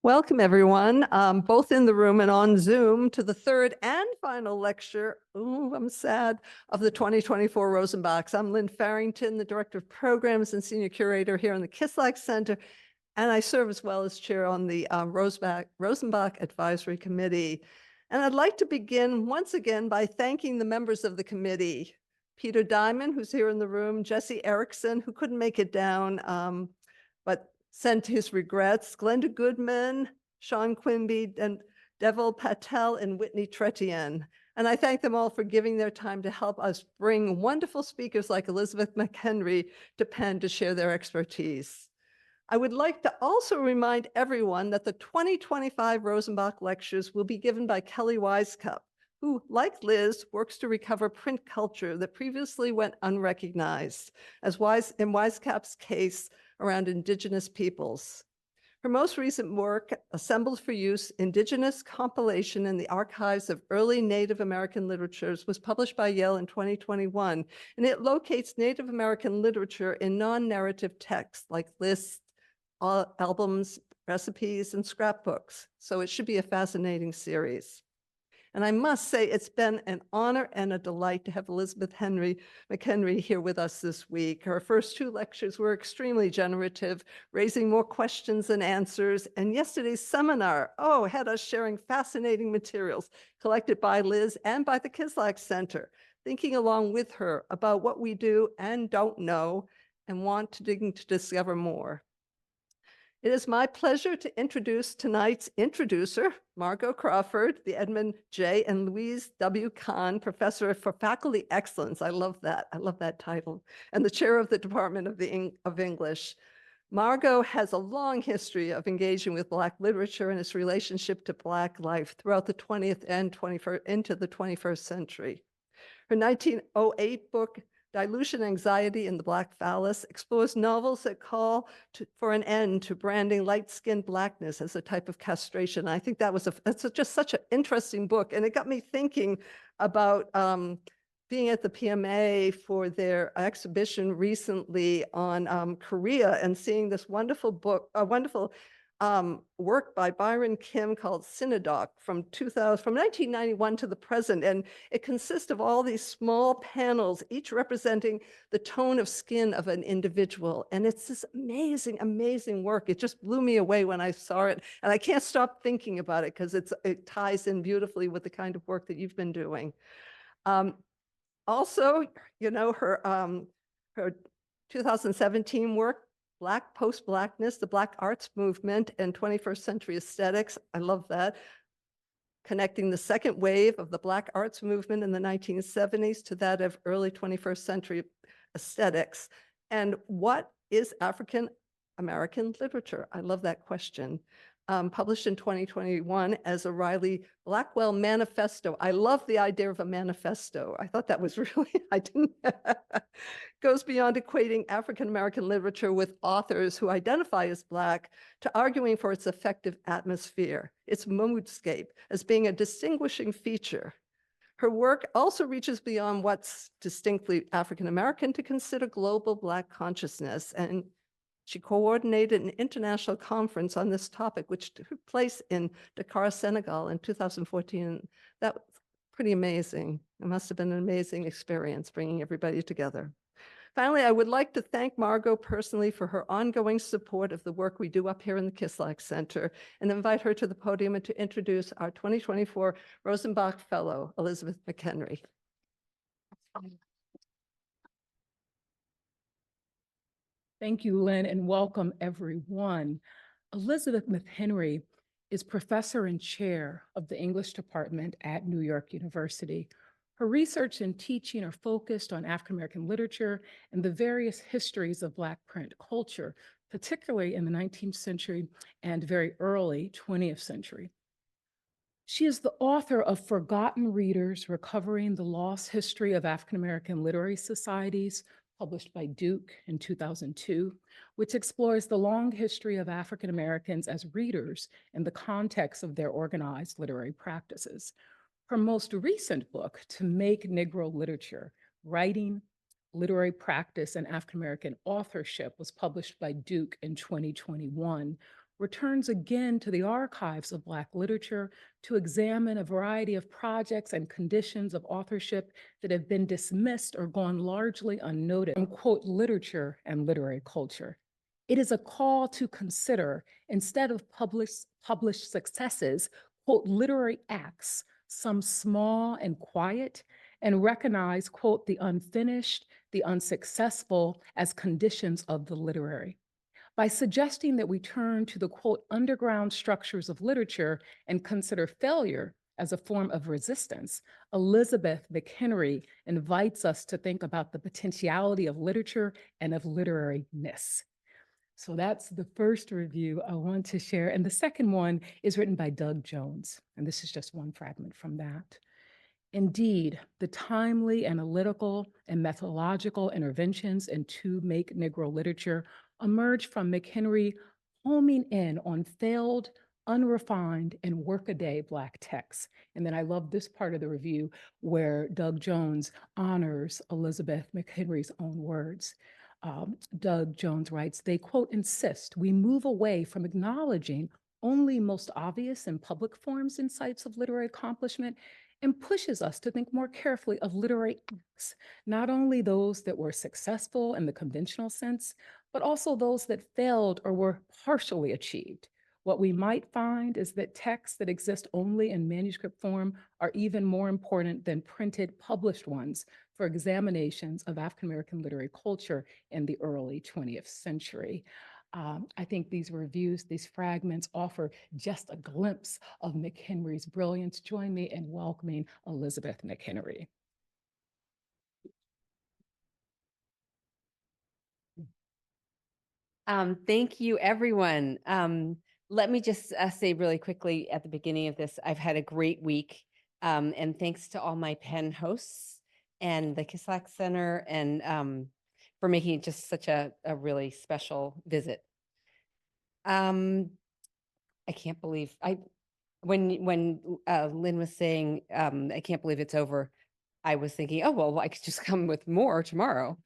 Welcome, everyone, both in the room and on Zoom, to the third and final lecture, ooh, I'm sad, of the 2024 Rosenbachs. I'm Lynne Farrington, the Director of Programs and Senior Curator here in the Kislak Center, and I serve as well as Chair on the Rosenbach Advisory Committee. And I'd like to begin once again by thanking the members of the committee, Peter Diamond, who's here in the room, Jesse Erickson, who couldn't make it down, but sent his regrets, Glenda Goodman, Sean Quimby, and Devil Patel and Whitney Tretian. And I thank them all for giving their time to help us bring wonderful speakers like Elizabeth McHenry to Penn to share their expertise. I would like to also remind everyone that the 2025 Rosenbach lectures will be given by Kelly Wisecup, who, like Liz, works to recover print culture that previously went unrecognized, as in Wisecup's case around Indigenous peoples. Her most recent work, Assembled for Use, Indigenous Compilation in the Archives of Early Native American Literatures, was published by Yale in 2021, and it locates Native American literature in non-narrative texts like lists, albums, recipes, and scrapbooks. So it should be a fascinating series. And I must say, it's been an honor and a delight to have Elizabeth McHenry here with us this week. Her first two lectures were extremely generative, raising more questions than answers. And yesterday's seminar, had us sharing fascinating materials collected by Liz and by the Kislak Center, thinking along with her about what we do and don't know and want to dig to discover more. It is my pleasure to introduce tonight's introducer, Margo Crawford, the Edmund J. and Louise W. Kahn Professor for Faculty Excellence. I love that. I love that title. And the chair of the Department of English. Margo has a long history of engaging with Black literature and its relationship to Black life throughout the 20th and 21st into the 21st century. Her 1908 book, Dilution Anxiety in the Black Phallus, explores novels that call for an end to branding light-skinned Blackness as a type of castration. I think that's just such an interesting book. And it got me thinking about being at the PMA for their exhibition recently on Korea and seeing this wonderful book, work by Byron Kim called Synodoc from 1991 to the present. And it consists of all these small panels, each representing the tone of skin of an individual. And it's this amazing, amazing work. It just blew me away when I saw it. And I can't stop thinking about it because it ties in beautifully with the kind of work that you've been doing. Also, her 2017 work, Black Post-Blackness, the Black Arts Movement and 21st Century Aesthetics. I love that. Connecting the second wave of the Black Arts Movement in the 1970s to that of early 21st century aesthetics. And what is African American literature? I love that question. Published in 2021 as a Riley Blackwell Manifesto. I love the idea of a manifesto. I thought that was really, goes beyond equating African-American literature with authors who identify as Black to arguing for its effective atmosphere, its moodscape, as being a distinguishing feature. Her work also reaches beyond what's distinctly African-American to consider global Black consciousness, and she coordinated an international conference on this topic, which took place in Dakar, Senegal in 2014. That was pretty amazing. It must have been an amazing experience bringing everybody together. Finally, I would like to thank Margo personally for her ongoing support of the work we do up here in the Kislak Center and invite her to the podium and to introduce our 2024 Rosenbach Fellow, Elizabeth McHenry. Thank you, Lynn, and welcome everyone. Elizabeth McHenry is professor and chair of the English department at New York University. Her research and teaching are focused on African-American literature and the various histories of Black print culture, particularly in the 19th century and very early 20th century. She is the author of Forgotten Readers, Recovering the Lost History of African-American Literary Societies, published by Duke in 2002, which explores the long history of African Americans as readers in the context of their organized literary practices. Her most recent book, To Make Negro Literature, Writing, Literary Practice, and African American Authorship, was published by Duke in 2021, returns again to the archives of Black literature to examine a variety of projects and conditions of authorship that have been dismissed or gone largely unnoticed from, quote, literature and literary culture. It is a call to consider, instead of published successes, quote, literary acts, some small and quiet, and recognize, quote, the unfinished, the unsuccessful as conditions of the literary. By suggesting that we turn to the, quote, underground structures of literature and consider failure as a form of resistance, Elizabeth McHenry invites us to think about the potentiality of literature and of literariness. So that's the first review I want to share. And the second one is written by Doug Jones. And this is just one fragment from that. Indeed, the timely analytical and methodological interventions into Make Negro literature emerge from McHenry homing in on failed, unrefined, and workaday Black texts. And then I love this part of the review where Doug Jones honors Elizabeth McHenry's own words. Doug Jones writes, they, quote, insist we move away from acknowledging only most obvious and public forms and sites of literary accomplishment and pushes us to think more carefully of literary acts, not only those that were successful in the conventional sense, but also those that failed or were partially achieved. What we might find is that texts that exist only in manuscript form are even more important than printed, published ones for examinations of African-American literary culture in the early 20th century. I think these reviews, these fragments offer just a glimpse of McHenry's brilliance. Join me in welcoming Elizabeth McHenry. Thank you, everyone. Let me just say really quickly at the beginning of this, I've had a great week. And thanks to all my pen hosts and the Kislak Center and for making it just such a really special visit. I can't believe when Lynne was saying, I can't believe it's over. I was thinking, oh, well, I could just come with more tomorrow,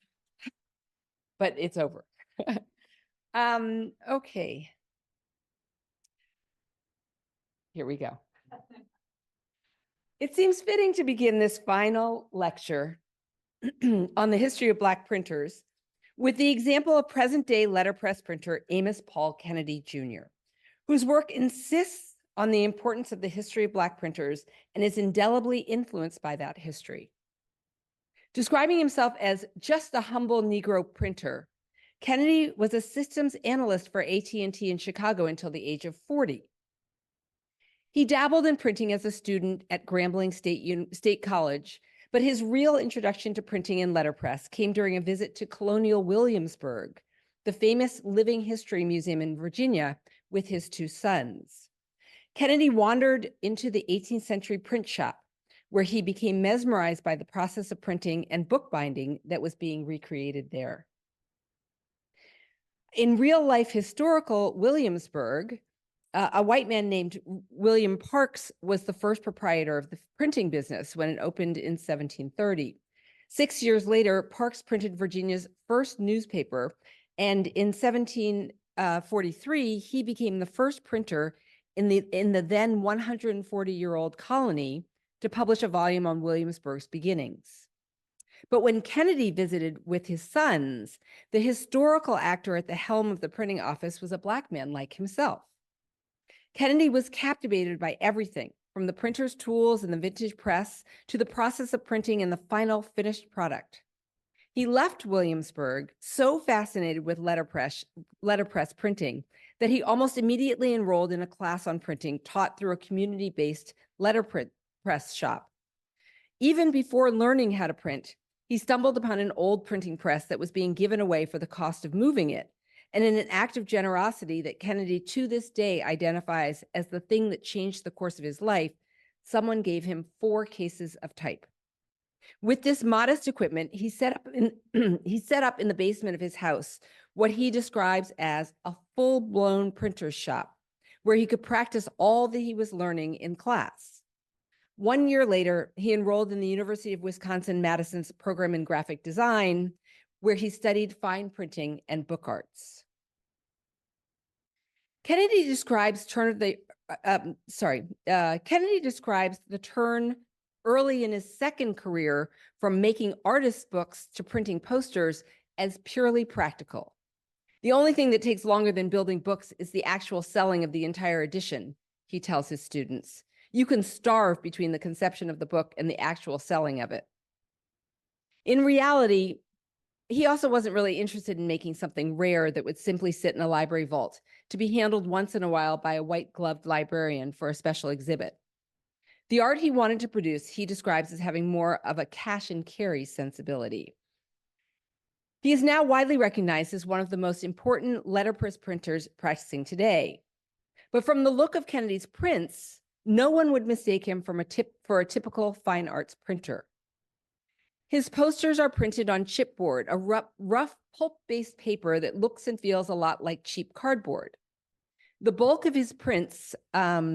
but it's over. Okay. Here we go. It seems fitting to begin this final lecture on the history of Black printers with the example of present-day letterpress printer Amos Paul Kennedy Jr., whose work insists on the importance of the history of Black printers and is indelibly influenced by that history. Describing himself as just a humble Negro printer, Kennedy was a systems analyst for AT&T in Chicago until the age of 40. He dabbled in printing as a student at Grambling State College, but his real introduction to printing and letterpress came during a visit to Colonial Williamsburg, the famous living history museum in Virginia, with his two sons. Kennedy wandered into the 18th century print shop, where he became mesmerized by the process of printing and bookbinding that was being recreated there. In real-life historical Williamsburg, a white man named William Parks was the first proprietor of the printing business when it opened in 1730. 6 years later, Parks printed Virginia's first newspaper, and in 1743, he became the first printer in the then 140-year-old colony to publish a volume on Williamsburg's beginnings. But when Kennedy visited with his sons, the historical actor at the helm of the printing office was a Black man like himself. Kennedy was captivated by everything, from the printer's tools and the vintage press to the process of printing and the final finished product. He left Williamsburg so fascinated with letterpress printing that he almost immediately enrolled in a class on printing taught through a community-based letterpress shop. Even before learning how to print, he stumbled upon an old printing press that was being given away for the cost of moving it. And in an act of generosity that Kennedy to this day identifies as the thing that changed the course of his life, someone gave him 4 cases of type. With this modest equipment, he set up in the basement of his house what he describes as a full-blown printer's shop, where he could practice all that he was learning in class. 1 year later, he enrolled in the University of Wisconsin-Madison's program in graphic design, where he studied fine printing and book arts. Kennedy describes Kennedy describes the turn early in his second career from making artist books to printing posters as purely practical. The only thing that takes longer than building books is the actual selling of the entire edition, he tells his students. You can starve between the conception of the book and the actual selling of it. In reality, he also wasn't really interested in making something rare that would simply sit in a library vault to be handled once in a while by a white-gloved librarian for a special exhibit. The art he wanted to produce, he describes as having more of a cash and carry sensibility. He is now widely recognized as one of the most important letterpress printers practicing today. But from the look of Kennedy's prints, no one would mistake him for a typical fine arts printer. His posters are printed on chipboard, a rough pulp-based paper that looks and feels a lot like cheap cardboard. The bulk of his prints, are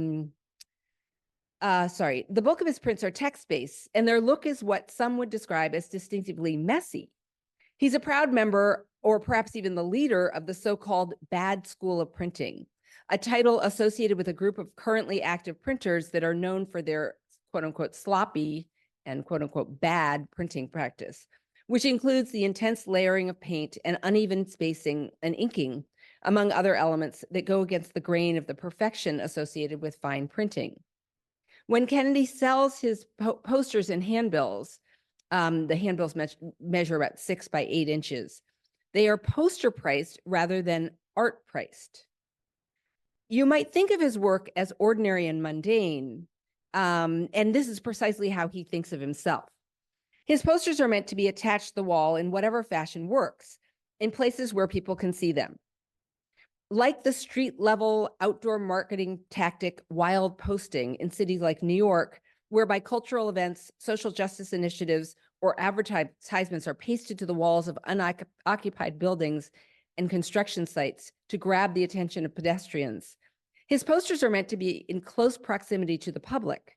text-based, and their look is what some would describe as distinctively messy. He's a proud member, or perhaps even the leader, of the so-called Bad School of Printing, a title associated with a group of currently active printers that are known for their quote-unquote sloppy and quote-unquote bad printing practice, which includes the intense layering of paint and uneven spacing and inking, among other elements that go against the grain of the perfection associated with fine printing. When Kennedy sells his posters and handbills, the handbills measure about 6 by 8 inches. They are poster priced rather than art priced. You might think of his work as ordinary and mundane, and this is precisely how he thinks of himself. His posters are meant to be attached to the wall in whatever fashion works, in places where people can see them. Like the street-level outdoor marketing tactic wild posting in cities like New York, whereby cultural events, social justice initiatives, or advertisements are pasted to the walls of unoccupied buildings and construction sites to grab the attention of pedestrians. His posters are meant to be in close proximity to the public.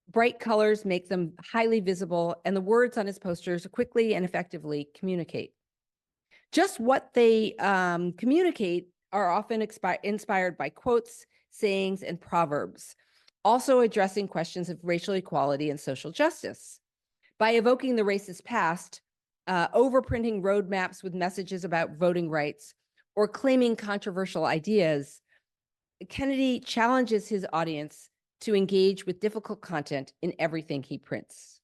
Bright colors make them highly visible, and the words on his posters quickly and effectively communicate. Just what they communicate are often inspired by quotes, sayings, and proverbs, also addressing questions of racial equality and social justice. By evoking the racist past, overprinting roadmaps with messages about voting rights, or claiming controversial ideas, Kennedy challenges his audience to engage with difficult content in everything he prints.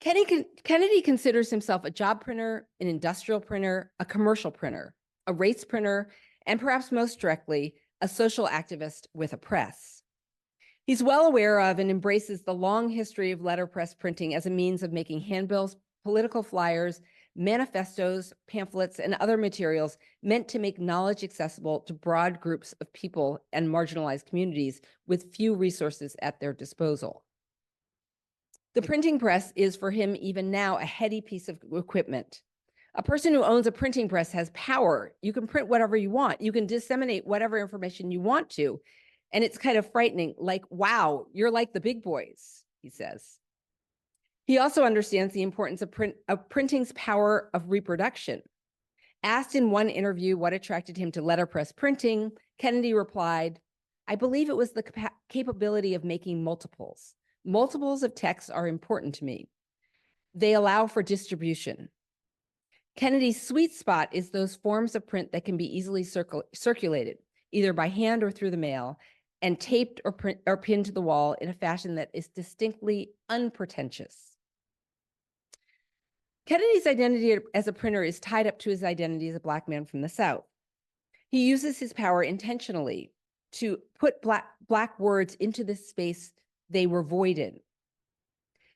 Kennedy considers himself a job printer, an industrial printer, a commercial printer, a race printer, and perhaps most directly, a social activist with a press. He's well aware of and embraces the long history of letterpress printing as a means of making handbills, political flyers, manifestos, pamphlets, and other materials meant to make knowledge accessible to broad groups of people and marginalized communities with few resources at their disposal. The printing press is, for him, even now, a heady piece of equipment. A person who owns a printing press has power. You can print whatever you want. You can disseminate whatever information you want to. And it's kind of frightening, like, wow, you're like the big boys, he says. He also understands the importance of printing's power of reproduction. Asked in one interview what attracted him to letterpress printing, Kennedy replied, "I believe it was the capability of making multiples. Multiples of text are important to me. They allow for distribution." Kennedy's sweet spot is those forms of print that can be easily circulated, either by hand or through the mail, and taped or pinned to the wall in a fashion that is distinctly unpretentious. Kennedy's identity as a printer is tied up to his identity as a Black man from the South. He uses his power intentionally to put Black words into this space they were void in.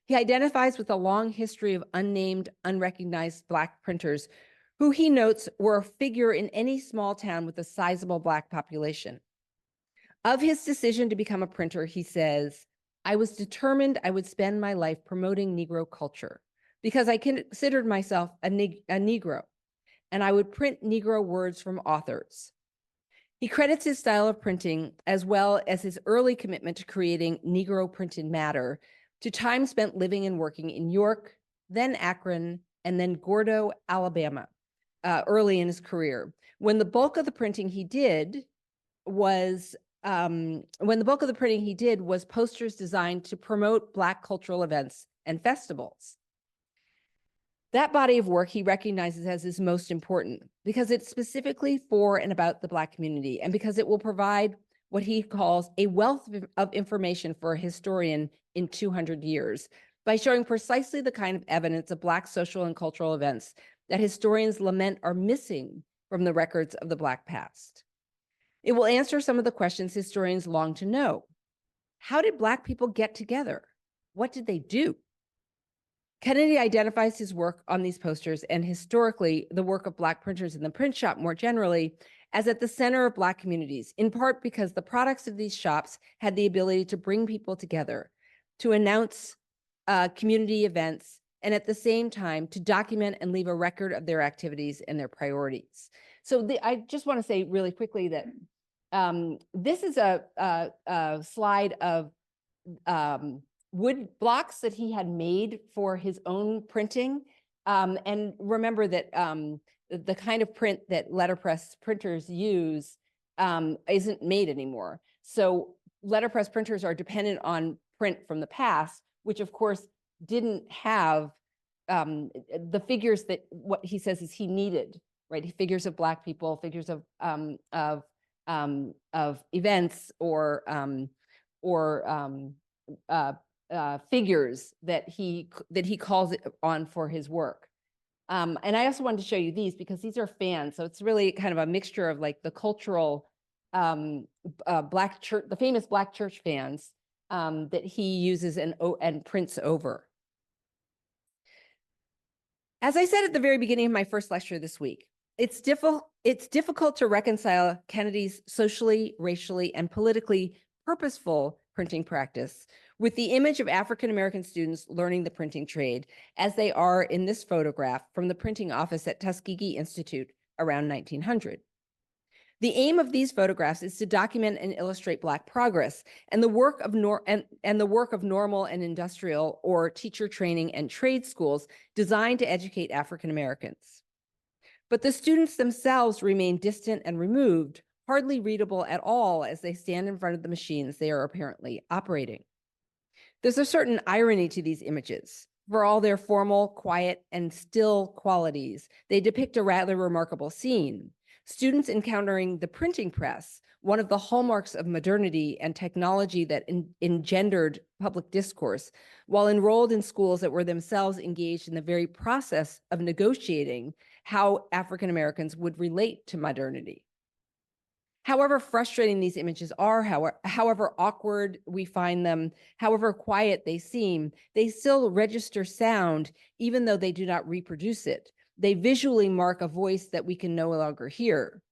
He identifies with a long history of unnamed, unrecognized Black printers who he notes were a figure in any small town with a sizable Black population. Of his decision to become a printer, he says, "I was determined I would spend my life promoting Negro culture because I considered myself a Negro, and I would print Negro words from authors." He credits his style of printing, as well as his early commitment to creating Negro printed matter, to time spent living and working in York, then Akron, and then Gordo, Alabama, early in his career, when the bulk of the printing he did was posters designed to promote Black cultural events and festivals. That body of work he recognizes as his most important because it's specifically for and about the Black community, and because it will provide what he calls a wealth of information for a historian in 200 years by showing precisely the kind of evidence of Black social and cultural events that historians lament are missing from the records of the Black past. It will answer some of the questions historians long to know. How did Black people get together? What did they do? Kennedy identifies his work on these posters and historically the work of Black printers in the print shop more generally as at the center of Black communities, in part because the products of these shops had the ability to bring people together, to announce community events, and at the same time to document and leave a record of their activities and their priorities. So I just want to say really quickly that this is a slide of wood blocks that he had made for his own printing. And remember that the kind of print that letterpress printers use isn't made anymore. So letterpress printers are dependent on print from the past, which of course didn't have the figures that what he says is he needed, right? Figures of Black people, figures of events or figures that he calls it on for his work. And I also wanted to show you these because these are fans. So it's really kind of a mixture of like the cultural Black church, the famous Black church fans that he uses and prints over. As I said at the very beginning of my first lecture this week, it's difficult to reconcile Kennedy's socially, racially, and politically purposeful printing practice with the image of African-American students learning the printing trade as they are in this photograph from the printing office at Tuskegee Institute around 1900. The aim of these photographs is to document and illustrate Black progress and the work of normal and industrial or teacher training and trade schools designed to educate African Americans. But the students themselves remain distant and removed, hardly readable at all as they stand in front of the machines they are apparently operating. There's a certain irony to these images. For all their formal, quiet, and still qualities, they depict a rather remarkable scene. Students encountering the printing press, one of the hallmarks of modernity and technology that engendered public discourse, while enrolled in schools that were themselves engaged in the very process of negotiating how African Americans would relate to modernity. However frustrating these images are, however awkward we find them, however quiet they seem, they still register sound even though they do not reproduce it. They visually mark a voice that we can no longer hear.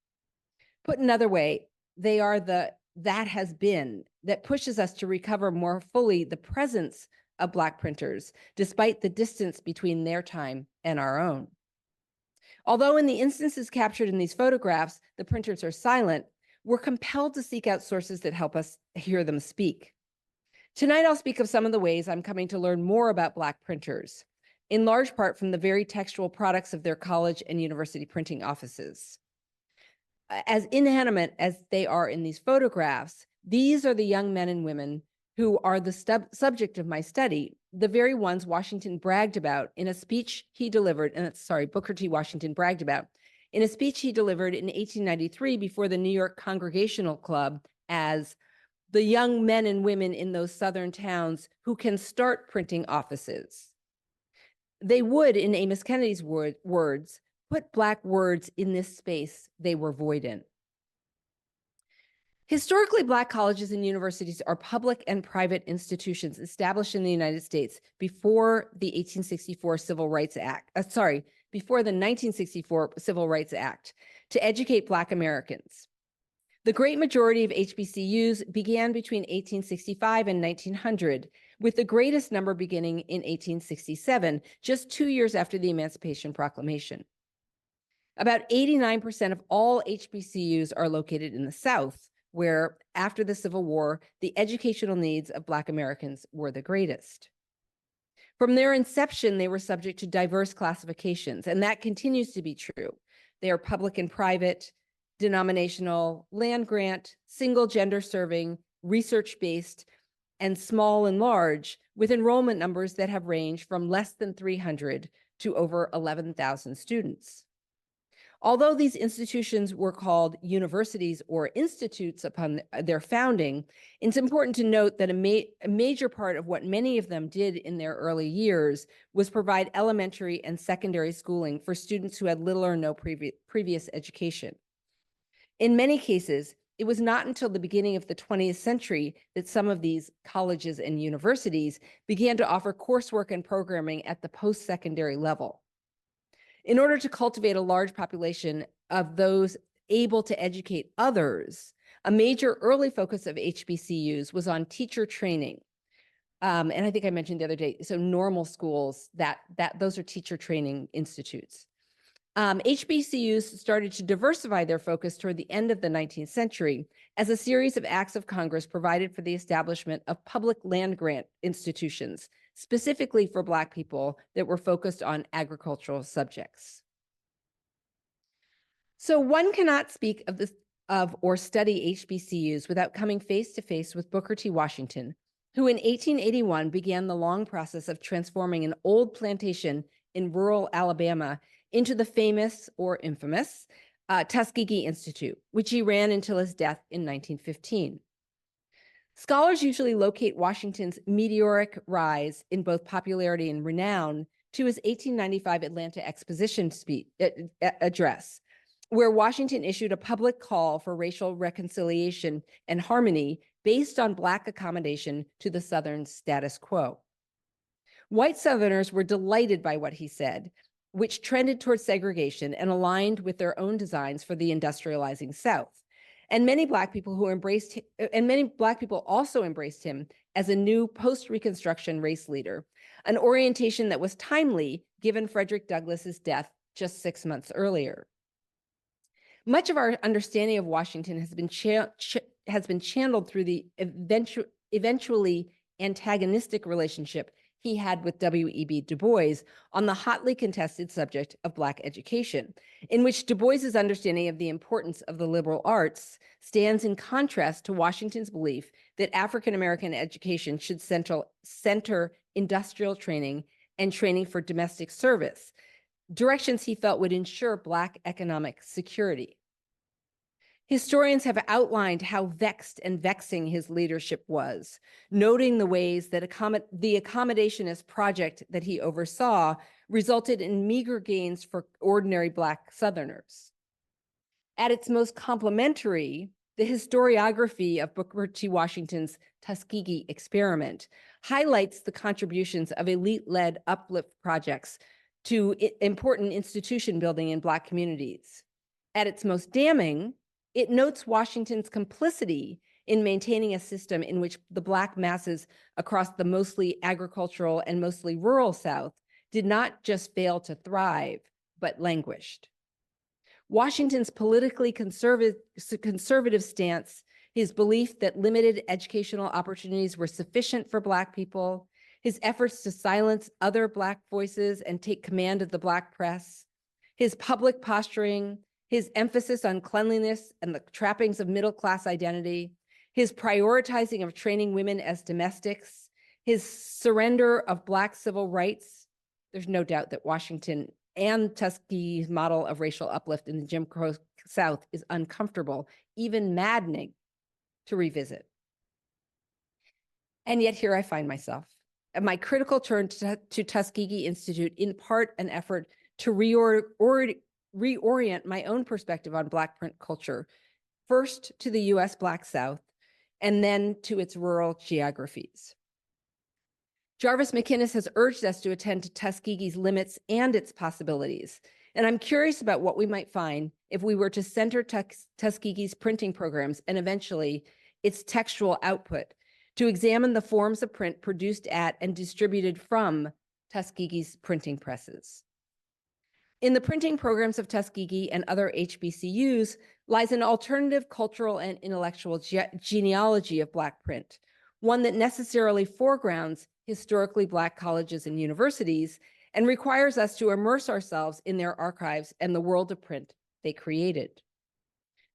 Put another way, they are the that has been that pushes us to recover more fully the presence of Black printers, despite the distance between their time and our own. Although in the instances captured in these photographs, the printers are silent, we're compelled to seek out sources that help us hear them speak. Tonight, I'll speak of some of the ways I'm coming to learn more about Black printers, in large part from the very textual products of their college and university printing offices. As inanimate as they are in these photographs, these are the young men and women who are the subject of my study, the very ones Washington bragged about in a speech he delivered, Booker T. Washington bragged about in a speech he delivered in 1893 before the New York Congregational Club as the young men and women in those Southern towns who can start printing offices. They would, in Amos Kennedy's words, put Black words in this space they were void in. Historically, Black colleges and universities are public and private institutions established in the United States before the 1864 Civil Rights Act, before the 1964 Civil Rights Act, to educate Black Americans. The great majority of HBCUs began between 1865 and 1900, with the greatest number beginning in 1867, just 2 years after the Emancipation Proclamation. About 89% of all HBCUs are located in the South, where after the Civil War, the educational needs of Black Americans were the greatest. From their inception, they were subject to diverse classifications, and that continues to be true. They are public and private, denominational, land grant, single gender serving, research-based, and small and large, with enrollment numbers that have ranged from less than 300 to over 11,000 students. Although these institutions were called universities or institutes upon their founding, it's important to note that a major part of what many of them did in their early years was provide elementary and secondary schooling for students who had little or no previous education. In many cases, it was not until the beginning of the 20th century that some of these colleges and universities began to offer coursework and programming at the post-secondary level. In order to cultivate a large population of those able to educate others, a major early focus of HBCUs was on teacher training. And I think I mentioned the other day, so normal schools, those are teacher training institutes. HBCUs started to diversify their focus toward the end of the 19th century as a series of acts of Congress provided for the establishment of public land grant institutions, specifically for Black people that were focused on agricultural subjects. So one cannot speak of or study HBCUs without coming face to face with Booker T. Washington, who in 1881 began the long process of transforming an old plantation in rural Alabama into the famous or infamous Tuskegee Institute, which he ran until his death in 1915. Scholars usually locate Washington's meteoric rise in both popularity and renown to his 1895 Atlanta Exposition address, where Washington issued a public call for racial reconciliation and harmony based on Black accommodation to the Southern status quo. White Southerners were delighted by what he said, which trended towards segregation and aligned with their own designs for the industrializing South. And many Black people also embraced him as a new post-Reconstruction race leader, an orientation that was timely given Frederick Douglass's death just 6 months earlier. Much of our understanding of Washington has been channeled through the eventually antagonistic relationship he had with W.E.B. Du Bois on the hotly contested subject of Black education, in which Du Bois's understanding of the importance of the liberal arts stands in contrast to Washington's belief that African-American education should center industrial training and training for domestic service, directions he felt would ensure Black economic security. Historians have outlined how vexed and vexing his leadership was, noting the ways that the accommodationist project that he oversaw resulted in meager gains for ordinary Black Southerners. At its most complimentary, the historiography of Booker T. Washington's Tuskegee experiment highlights the contributions of elite-led uplift projects to important institution building in Black communities. At its most damning, it notes Washington's complicity in maintaining a system in which the Black masses across the mostly agricultural and mostly rural South did not just fail to thrive, but languished. Washington's politically conservative stance, his belief that limited educational opportunities were sufficient for Black people, his efforts to silence other Black voices and take command of the Black press, his public posturing, his emphasis on cleanliness and the trappings of middle-class identity, his prioritizing of training women as domestics, his surrender of Black civil rights. There's no doubt that Washington and Tuskegee's model of racial uplift in the Jim Crow South is uncomfortable, even maddening to revisit. And yet here I find myself. At my critical turn to Tuskegee Institute, in part an effort to reorient my own perspective on Black print culture, first to the US Black South, and then to its rural geographies. Jarvis McInnes has urged us to attend to Tuskegee's limits and its possibilities, and I'm curious about what we might find if we were to center Tuskegee's printing programs and eventually its textual output to examine the forms of print produced at and distributed from Tuskegee's printing presses. In the printing programs of Tuskegee and other HBCUs lies an alternative cultural and intellectual genealogy of Black print, one that necessarily foregrounds historically Black colleges and universities and requires us to immerse ourselves in their archives and the world of print they created.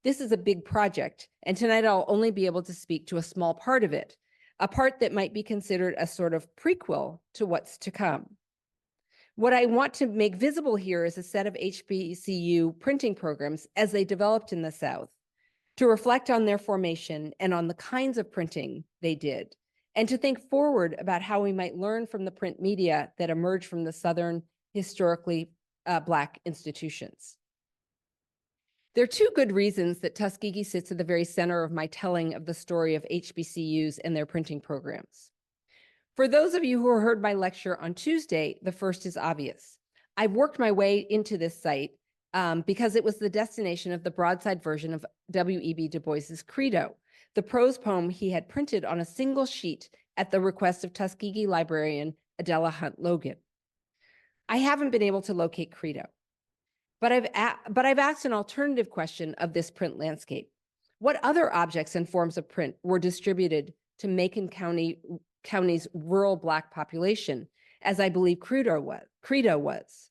This is a big project, and tonight I'll only be able to speak to a small part of it, a part that might be considered a sort of prequel to what's to come. What I want to make visible here is a set of HBCU printing programs as they developed in the South, to reflect on their formation and on the kinds of printing they did, and to think forward about how we might learn from the print media that emerged from the Southern historically Black institutions. There are two good reasons that Tuskegee sits at the very center of my telling of the story of HBCUs and their printing programs. For those of you who heard my lecture on Tuesday, the first is obvious. I've worked my way into this site because it was the destination of the broadside version of W.E.B. Du Bois's Credo, the prose poem he had printed on a single sheet at the request of Tuskegee librarian Adela Hunt Logan. I haven't been able to locate Credo, but I've asked an alternative question of this print landscape. What other objects and forms of print were distributed to Macon County's rural Black population, as I believe Credo was?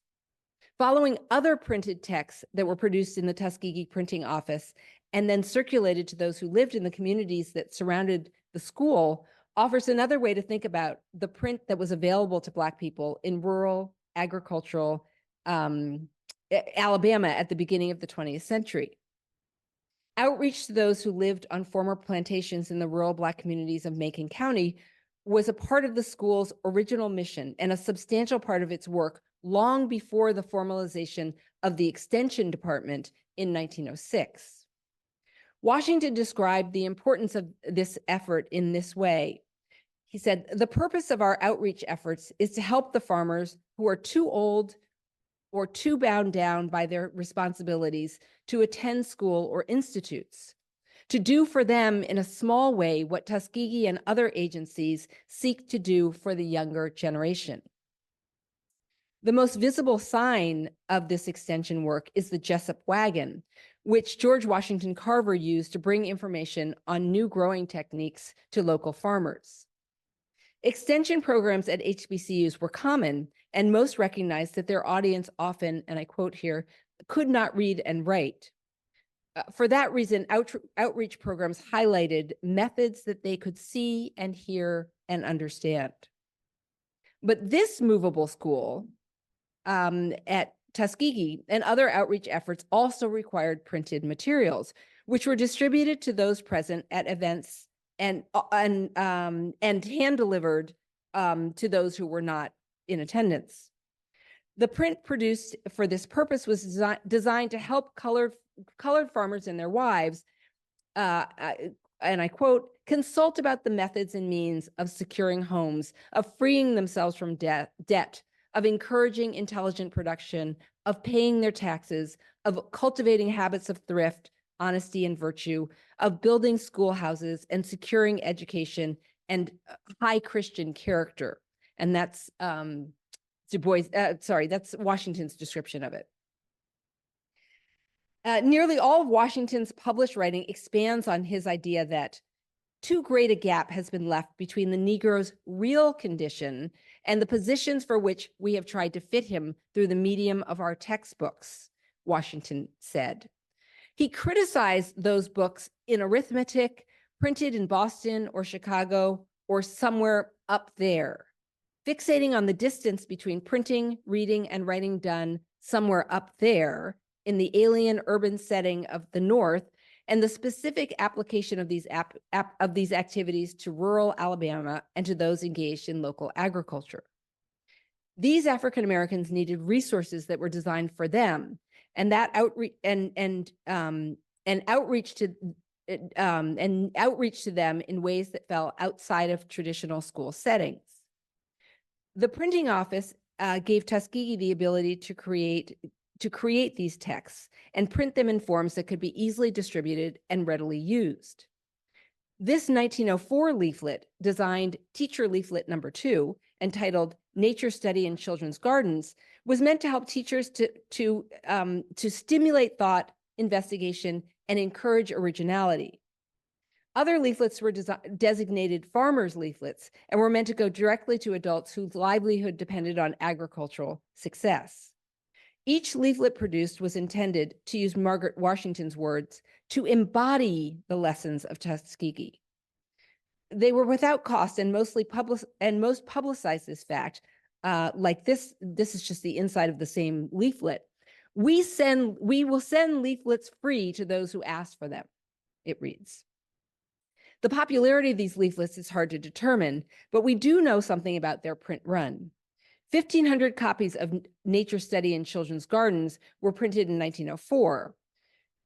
Following other printed texts that were produced in the Tuskegee printing office and then circulated to those who lived in the communities that surrounded the school offers another way to think about the print that was available to Black people in rural, agricultural Alabama at the beginning of the 20th century. Outreach to those who lived on former plantations in the rural Black communities of Macon County was a part of the school's original mission and a substantial part of its work long before the formalization of the Extension Department in 1906. Washington described the importance of this effort in this way. He said, "The purpose of our outreach efforts is to help the farmers who are too old or too bound down by their responsibilities to attend school or institutes, to do for them in a small way what Tuskegee and other agencies seek to do for the younger generation." The most visible sign of this extension work is the Jessup wagon, which George Washington Carver used to bring information on new growing techniques to local farmers. Extension programs at HBCUs were common, and most recognized that their audience often, and I quote here, could not read and write. For that reason, outreach programs highlighted methods that they could see and hear and understand. But this movable school at Tuskegee and other outreach efforts also required printed materials, which were distributed to those present at events and hand-delivered to those who were not in attendance. The print produced for this purpose was designed to help colored farmers and their wives, and I quote, "consult about the methods and means of securing homes, of freeing themselves from debt, of encouraging intelligent production, of paying their taxes, of cultivating habits of thrift, honesty, and virtue, of building schoolhouses and securing education and high Christian character." And that's that's Washington's description of it. Nearly all of Washington's published writing expands on his idea that too great a gap has been left between the Negro's real condition and the positions for which we have tried to fit him through the medium of our textbooks, Washington said. He criticized those books in arithmetic, printed in Boston or Chicago or somewhere up there, fixating on the distance between printing, reading, and writing done somewhere up there in the alien urban setting of the North, and the specific application of these activities to rural Alabama and to those engaged in local agriculture. These African Americans needed resources that were designed for them, and that outreach to them in ways that fell outside of traditional school settings. The printing office gave Tuskegee the ability to create these texts and print them in forms that could be easily distributed and readily used. This 1904 leaflet, designed Teacher Leaflet number 2, entitled Nature Study in Children's Gardens, was meant to help teachers to stimulate thought, investigation, and encourage originality. Other leaflets were designated farmers' leaflets and were meant to go directly to adults whose livelihood depended on agricultural success. Each leaflet produced was intended, to use Margaret Washington's words, to embody the lessons of Tuskegee. They were without cost and most publicized this fact. Like this is just the inside of the same leaflet. We will send leaflets free to those who ask for them, it reads. The popularity of these leaflets is hard to determine, but we do know something about their print run. 1,500 copies of Nature Study in Children's Gardens were printed in 1904.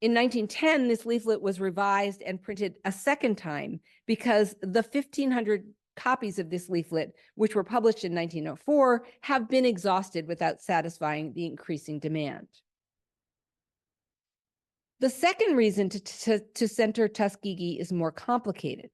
In 1910, this leaflet was revised and printed a second time because the 1,500 copies of this leaflet, which were published in 1904, have been exhausted without satisfying the increasing demand. The second reason to center Tuskegee is more complicated.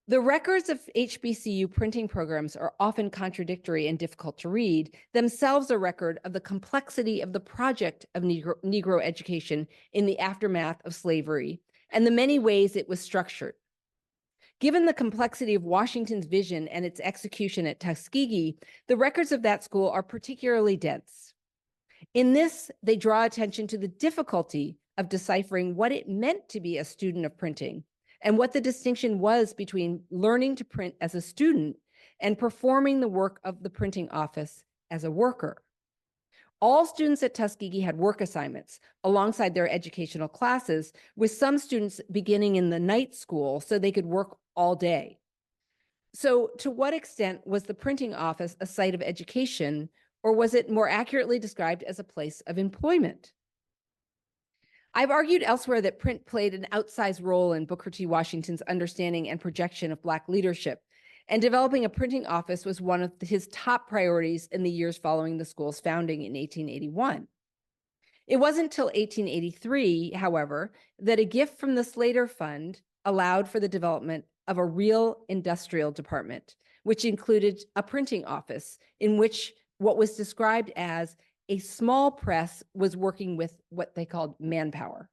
The records of HBCU printing programs are often contradictory and difficult to read, themselves a record of the complexity of the project of Negro education in the aftermath of slavery and the many ways it was structured. Given the complexity of Washington's vision and its execution at Tuskegee, the records of that school are particularly dense. In this, they draw attention to the difficulty of deciphering what it meant to be a student of printing and what the distinction was between learning to print as a student and performing the work of the printing office as a worker. All students at Tuskegee had work assignments alongside their educational classes, with some students beginning in the night school so they could work all day. So to what extent was the printing office a site of education, or was it more accurately described as a place of employment? I've argued elsewhere that print played an outsized role in Booker T. Washington's understanding and projection of Black leadership, and developing a printing office was one of his top priorities in the years following the school's founding in 1881. It wasn't until 1883, however, that a gift from the Slater Fund allowed for the development of a real industrial department, which included a printing office in which what was described as a small press was working with what they called manpower,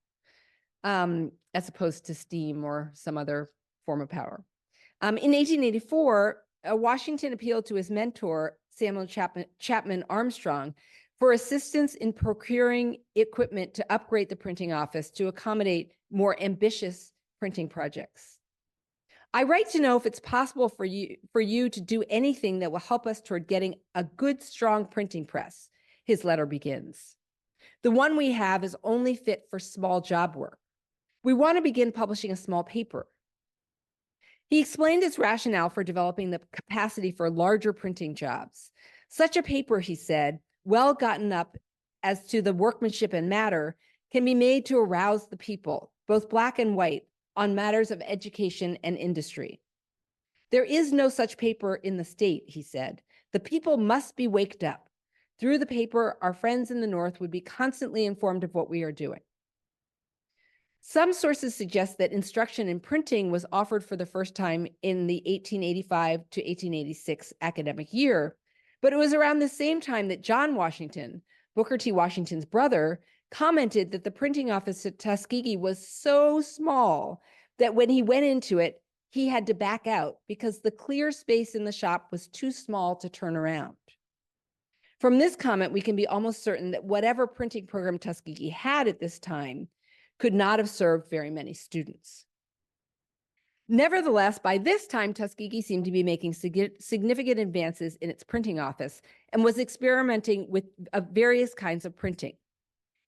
as opposed to steam or some other form of power. In 1884, Washington appealed to his mentor, Samuel Chapman Armstrong, for assistance in procuring equipment to upgrade the printing office to accommodate more ambitious printing projects. I write to know if it's possible for you to do anything that will help us toward getting a good, strong printing press, his letter begins. The one we have is only fit for small job work. We want to begin publishing a small paper. He explained his rationale for developing the capacity for larger printing jobs. Such a paper, he said, well gotten up as to the workmanship and matter, can be made to arouse the people, both Black and white, on matters of education and industry. There is no such paper in the state, he said. The people must be waked up. Through the paper, our friends in the North would be constantly informed of what we are doing. Some sources suggest that instruction in printing was offered for the first time in the 1885 to 1886 academic year, but it was around the same time that John Washington, Booker T. Washington's brother, commented that the printing office at Tuskegee was so small that when he went into it, he had to back out because the clear space in the shop was too small to turn around. From this comment, we can be almost certain that whatever printing program Tuskegee had at this time could not have served very many students. Nevertheless, by this time, Tuskegee seemed to be making significant advances in its printing office and was experimenting with various kinds of printing.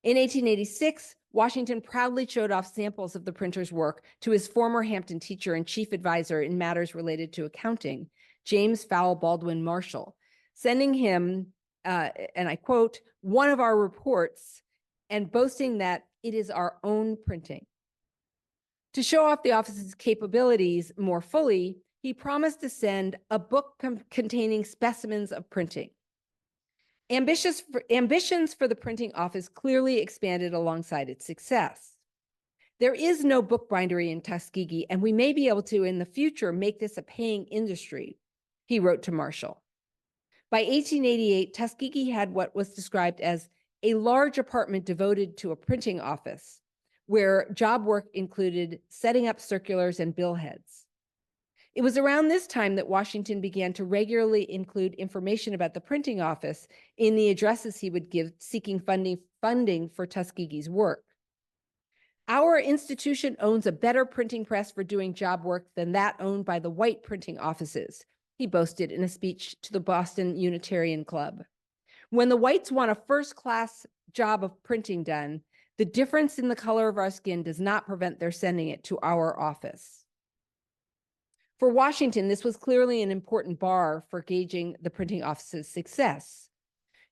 In 1886, Washington proudly showed off samples of the printer's work to his former Hampton teacher and chief advisor in matters related to accounting, James Fowle Baldwin Marshall, sending him, and I quote, one of our reports and boasting that it is our own printing. To show off the office's capabilities more fully, he promised to send a book containing specimens of printing. Ambitions for the printing office clearly expanded alongside its success. There is no bookbindery in Tuskegee, and we may be able to, in the future, make this a paying industry, he wrote to Marshall. By 1888, Tuskegee had what was described as a large apartment devoted to a printing office, where job work included setting up circulars and billheads. It was around this time that Washington began to regularly include information about the printing office in the addresses he would give seeking funding for Tuskegee's work. Our institution owns a better printing press for doing job work than that owned by the white printing offices, he boasted in a speech to the Boston Unitarian Club. When the whites want a first-class job of printing done, the difference in the color of our skin does not prevent their sending it to our office. For Washington, this was clearly an important bar for gauging the printing office's success.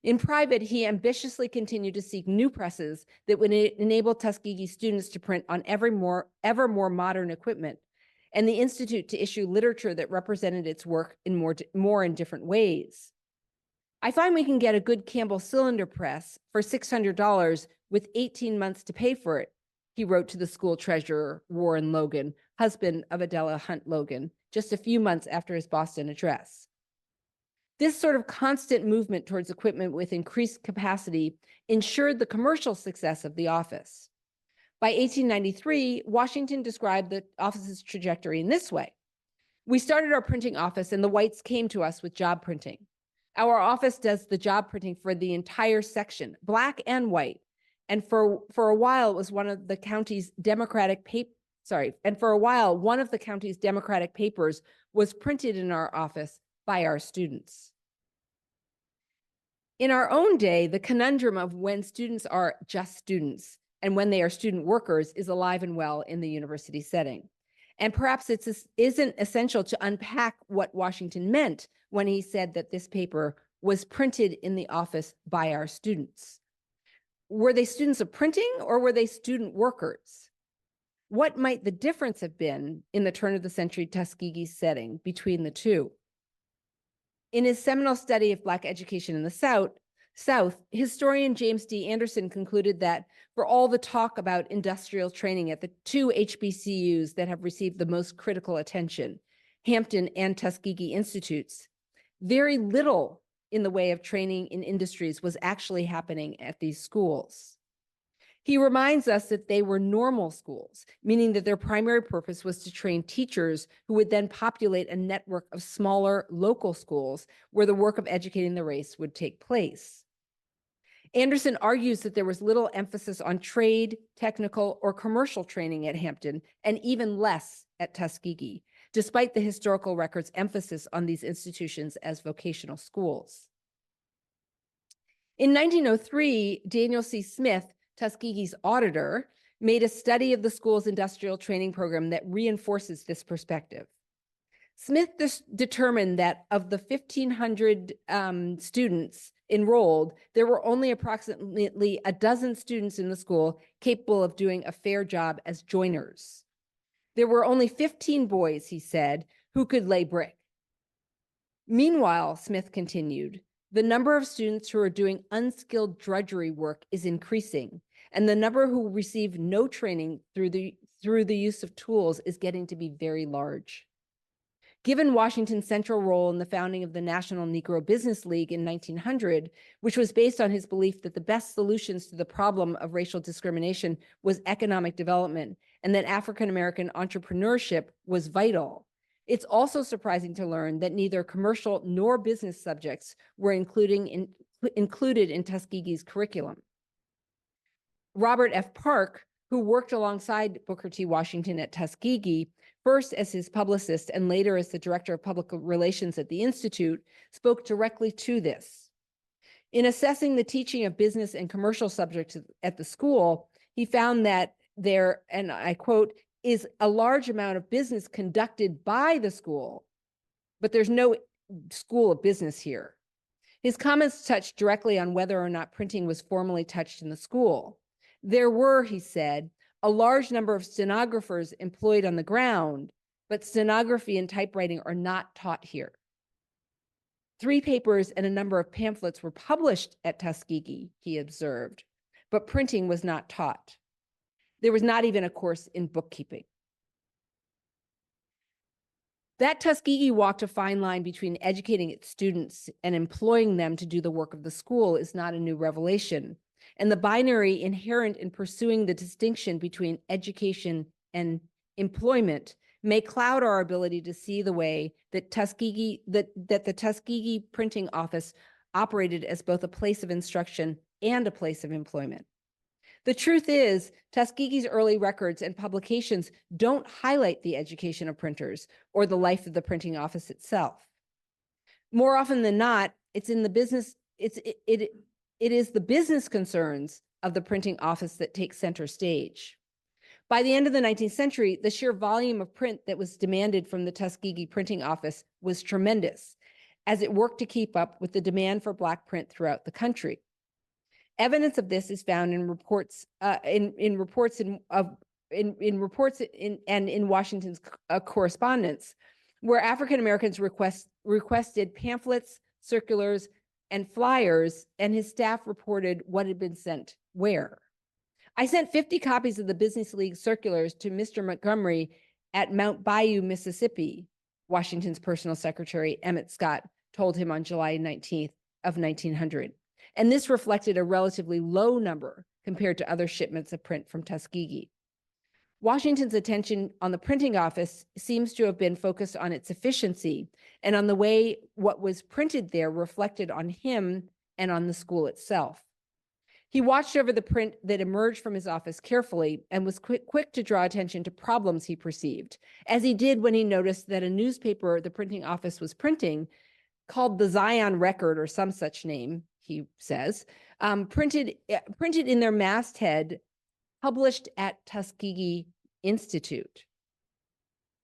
In private, he ambitiously continued to seek new presses that would enable Tuskegee students to print on ever more modern equipment, and the Institute to issue literature that represented its work in more in different ways. I find we can get a good Campbell cylinder press for $600 with 18 months to pay for it, he wrote to the school treasurer, Warren Logan, husband of Adela Hunt Logan, just a few months after his Boston address. This sort of constant movement towards equipment with increased capacity ensured the commercial success of the office. By 1893, Washington described the office's trajectory in this way. We started our printing office and the whites came to us with job printing. Our office does the job printing for the entire section, black and white. And for a while, it was one of the county's Democratic papers was printed in our office by our students. In our own day, the conundrum of when students are just students and when they are student workers is alive and well in the university setting. And perhaps it isn't essential to unpack what Washington meant when he said that this paper was printed in the office by our students. Were they students of printing or were they student workers? What might the difference have been in the turn of the century Tuskegee setting between the two? In his seminal study of Black education in the South, historian James D. Anderson concluded that for all the talk about industrial training at the two HBCUs that have received the most critical attention, Hampton and Tuskegee Institutes, very little in the way of training in industries was actually happening at these schools. He reminds us that they were normal schools, meaning that their primary purpose was to train teachers who would then populate a network of smaller local schools where the work of educating the race would take place. Anderson argues that there was little emphasis on trade, technical, or commercial training at Hampton, and even less at Tuskegee, despite the historical record's emphasis on these institutions as vocational schools. In 1903, Daniel C. Smith, Tuskegee's auditor, made a study of the school's industrial training program that reinforces this perspective. Smith determined that of the 1,500 students enrolled, there were only approximately a dozen students in the school capable of doing a fair job as joiners. There were only 15 boys, he said, who could lay brick. Meanwhile, Smith continued, the number of students who are doing unskilled drudgery work is increasing, and the number who receive no training through the use of tools is getting to be very large. Given Washington's central role in the founding of the National Negro Business League in 1900, which was based on his belief that the best solutions to the problem of racial discrimination was economic development and that African-American entrepreneurship was vital, it's also surprising to learn that neither commercial nor business subjects were included in Tuskegee's curriculum. Robert F. Park, who worked alongside Booker T. Washington at Tuskegee, first as his publicist and later as the director of public relations at the Institute, spoke directly to this. In assessing the teaching of business and commercial subjects at the school, he found that there, and I quote, is a large amount of business conducted by the school, but there's no school of business here. His comments touched directly on whether or not printing was formally touched in the school. There were, he said, a large number of stenographers employed on the ground, but stenography and typewriting are not taught here. 3 papers and a number of pamphlets were published at Tuskegee, he observed, but printing was not taught. There was not even a course in bookkeeping. That Tuskegee walked a fine line between educating its students and employing them to do the work of the school is not a new revelation. And the binary inherent in pursuing the distinction between education and employment may cloud our ability to see the way that the Tuskegee printing office operated as both a place of instruction and a place of employment. The truth is, Tuskegee's early records and publications don't highlight the education of printers or the life of the printing office itself. More often than not, it is the business concerns of the printing office that take center stage. By the end of the 19th century, the sheer volume of print that was demanded from the Tuskegee printing office was tremendous, as it worked to keep up with the demand for Black print throughout the country. Evidence of this is found in reports in Washington's correspondence, where African Americans requested pamphlets, circulars, and flyers, and his staff reported what had been sent where. I sent 50 copies of the Business League circulars to Mr. Montgomery at Mount Bayou, Mississippi, Washington's personal secretary, Emmett Scott, told him on July 19th of 1900. And this reflected a relatively low number compared to other shipments of print from Tuskegee. Washington's attention on the printing office seems to have been focused on its efficiency and on the way what was printed there reflected on him and on the school itself. He watched over the print that emerged from his office carefully and was quick to draw attention to problems he perceived, as he did when he noticed that a newspaper the printing office was printing, called the Zion Record or some such name, he says, printed in their masthead, published at Tuskegee Institute.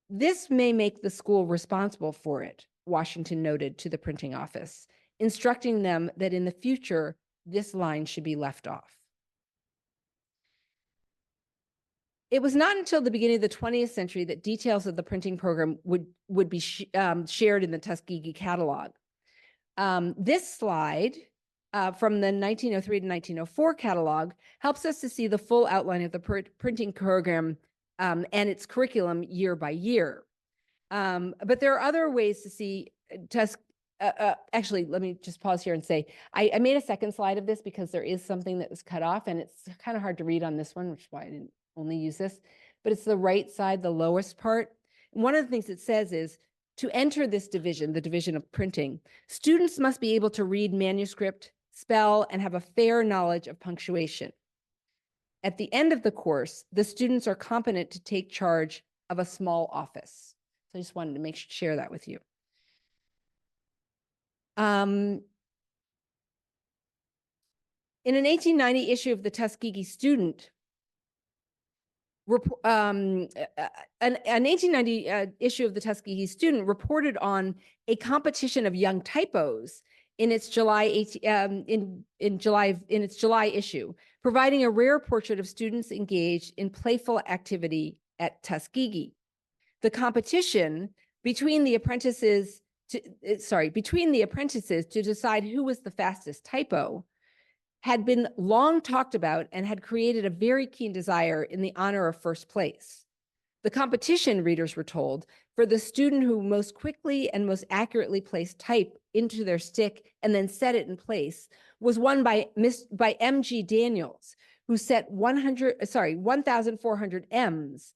This may make the school responsible for it, Washington noted to the printing office, instructing them that in the future, this line should be left off. It was not until the beginning of the 20th century that details of the printing program would be shared in the Tuskegee catalog. This slide from the 1903 to 1904 catalog helps us to see the full outline of the printing program and its curriculum year by year. But there are other ways to see actually, let me just pause here and say, I made a second slide of this because there is something that was cut off and it's kind of hard to read on this one, which is why I didn't only use this, but it's the right side, the lowest part. And one of the things it says is, to enter this division, the division of printing, students must be able to read manuscript, spell, and have a fair knowledge of punctuation. At the end of the course, the students are competent to take charge of a small office. So I just wanted to share that with you. In an 1890 issue of the Tuskegee Student, an 1890 issue of the Tuskegee Student reported on a competition of young typos in its July issue, providing a rare portrait of students engaged in playful activity at Tuskegee. The competition between the apprentices to decide who was the fastest typo had been long talked about and had created a very keen desire in the honor of first place. The competition, readers were told, for the student who most quickly and most accurately placed type into their stick and then set it in place, was won by M.G. Daniels, who set 1,400 M's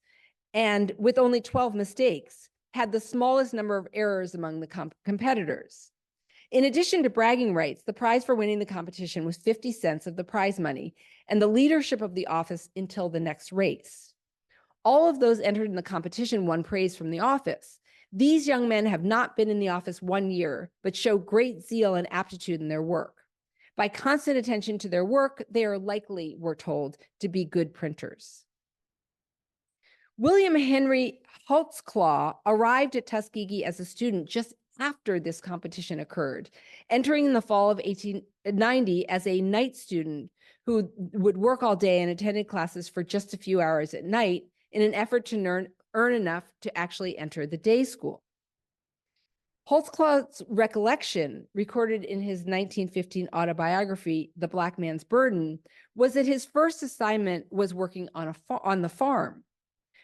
and with only 12 mistakes, had the smallest number of errors among the competitors. In addition to bragging rights, the prize for winning the competition was 50 cents of the prize money and the leadership of the office until the next race. All of those entered in the competition won praise from the office. These young men have not been in the office 1 year, but show great zeal and aptitude in their work. By constant attention to their work, they are likely, we're told, to be good printers. William Henry Holtzclaw arrived at Tuskegee as a student just after this competition occurred, entering in the fall of 1890 as a night student who would work all day and attended classes for just a few hours at night in an effort to earn enough to actually enter the day school. Holtzclaw's recollection, recorded in his 1915 autobiography, The Black Man's Burden, was that his first assignment was working on the farm.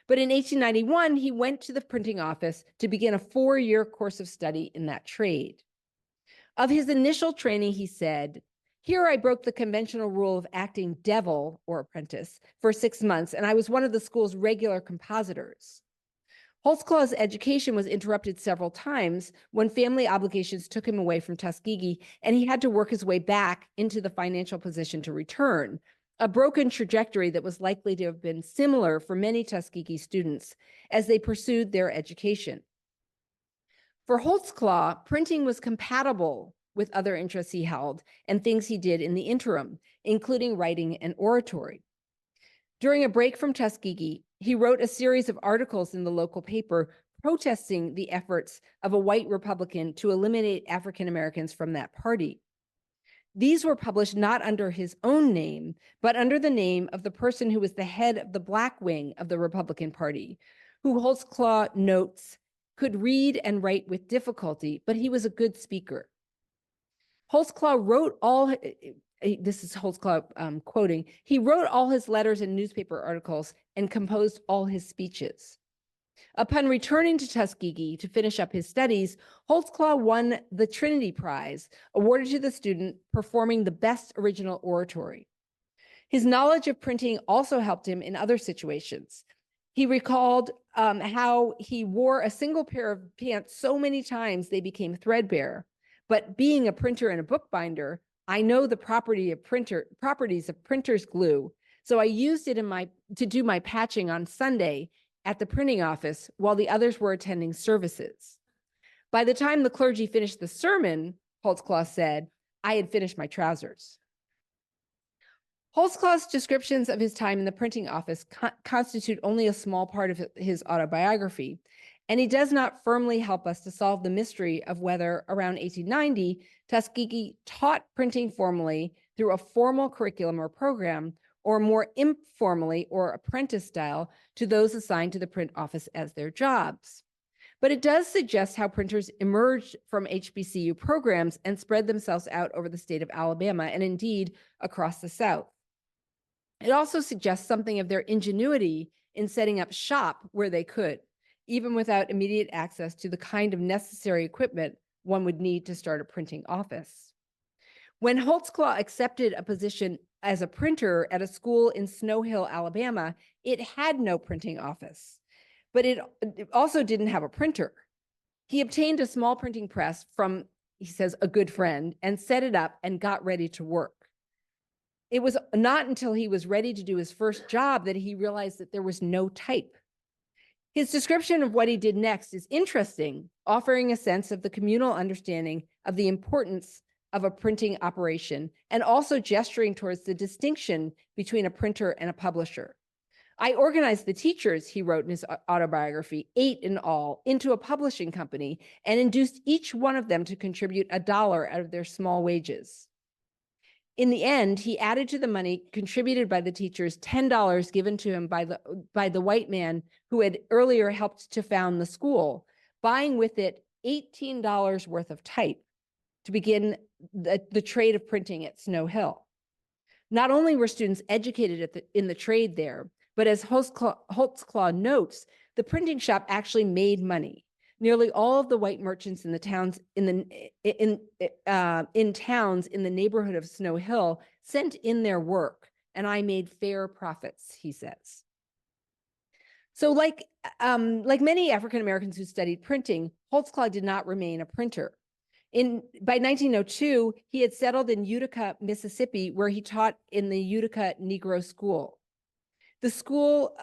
But in 1891, he went to the printing office to begin a 4-year course of study in that trade. Of his initial training, he said, "Here I broke the conventional rule of acting devil or apprentice for 6 months, and I was one of the school's regular compositors." Holtzclaw's education was interrupted several times when family obligations took him away from Tuskegee, and he had to work his way back into the financial position to return, a broken trajectory that was likely to have been similar for many Tuskegee students as they pursued their education. For Holtzclaw, printing was compatible with other interests he held and things he did in the interim, including writing and oratory. During a break from Tuskegee, he wrote a series of articles in the local paper protesting the efforts of a white Republican to eliminate African Americans from that party. These were published not under his own name, but under the name of the person who was the head of the black wing of the Republican Party, who Holtzclaw notes could read and write with difficulty, but he was a good speaker. Holtzclaw wrote all, this is Holtzclaw quoting, he wrote all his letters and newspaper articles and composed all his speeches. Upon returning to Tuskegee to finish up his studies, Holtzclaw won the Trinity Prize, awarded to the student performing the best original oratory. His knowledge of printing also helped him in other situations. He recalled how he wore a single pair of pants so many times they became threadbare. But being a printer and a bookbinder, I know the properties of printer's glue. So I used it to do my patching on Sunday at the printing office while the others were attending services. By the time the clergy finished the sermon, Holtzclaw said, I had finished my trousers. Holtzclaw's descriptions of his time in the printing office constitute only a small part of his autobiography, and he does not firmly help us to solve the mystery of whether, around 1890, Tuskegee taught printing formally through a formal curriculum or program, or more informally or apprentice style to those assigned to the print office as their jobs. But it does suggest how printers emerged from HBCU programs and spread themselves out over the state of Alabama and indeed across the South. It also suggests something of their ingenuity in setting up shop where they could, even without immediate access to the kind of necessary equipment one would need to start a printing office. When Holtzclaw accepted a position as a printer at a school in Snow Hill, Alabama, it had no printing office, but it also didn't have a printer. He obtained a small printing press from, he says, a good friend, and set it up and got ready to work. It was not until he was ready to do his first job that he realized that there was no type. His description of what he did next is interesting, offering a sense of the communal understanding of the importance of a printing operation and also gesturing towards the distinction between a printer and a publisher. I organized the teachers, he wrote in his autobiography, 8 in all, into a publishing company and induced each one of them to contribute $1 out of their small wages. In the end, he added to the money contributed by the teachers $10 given to him by the white man who had earlier helped to found the school, buying with it $18 worth of type to begin the trade of printing at Snow Hill. Not only were students educated in the trade there, but as Holtzclaw notes, the printing shop actually made money. Nearly all of the white merchants in the towns in towns in the neighborhood of Snow Hill sent in their work, and I made fair profits, he says. So like many African Americans who studied printing, Holtzclaw did not remain a printer. By 1902, he had settled in Utica, Mississippi, where he taught in the Utica Negro School. The school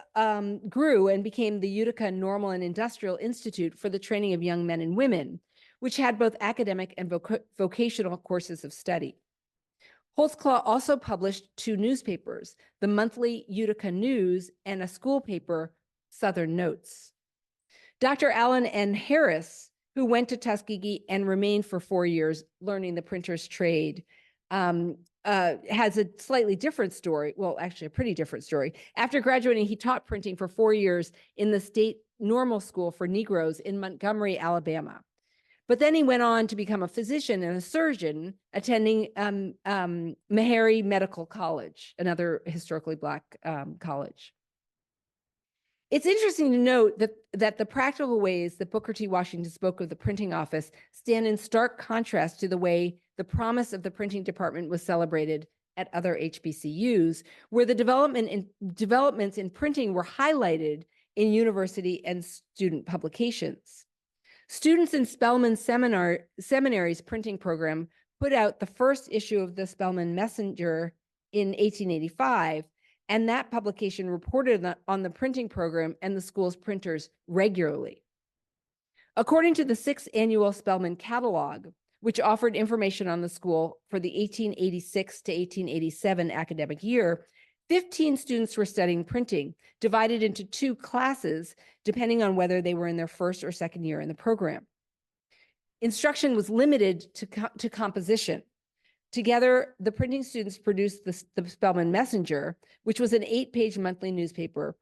grew and became the Utica Normal and Industrial Institute for the Training of Young Men and Women, which had both academic and vocational courses of study. Holtzclaw also published 2 newspapers, the monthly Utica News and a school paper, Southern Notes. Dr. Allen N. Harris, who went to Tuskegee and remained for 4 years learning the printer's trade, has a slightly different story. Well, actually a pretty different story. After graduating, he taught printing for 4 years in the state normal school for Negroes in Montgomery, Alabama. But then he went on to become a physician and a surgeon, attending McHenry Medical College, another historically Black college. It's interesting to note that the practical ways that Booker T. Washington spoke of the printing office stand in stark contrast to the way the promise of the printing department was celebrated at other HBCUs, where the developments in printing were highlighted in university and student publications. Students in Spelman Seminary's printing program put out the first issue of the Spelman Messenger in 1885, and that publication reported on the printing program and the school's printers regularly. According to the 6th annual Spelman catalog, which offered information on the school for the 1886 to 1887 academic year, 15 students were studying printing, divided into 2 classes, depending on whether they were in their first or second year in the program. Instruction was limited to composition. Together, the printing students produced the Spelman Messenger, which was an 8-page monthly newspaper,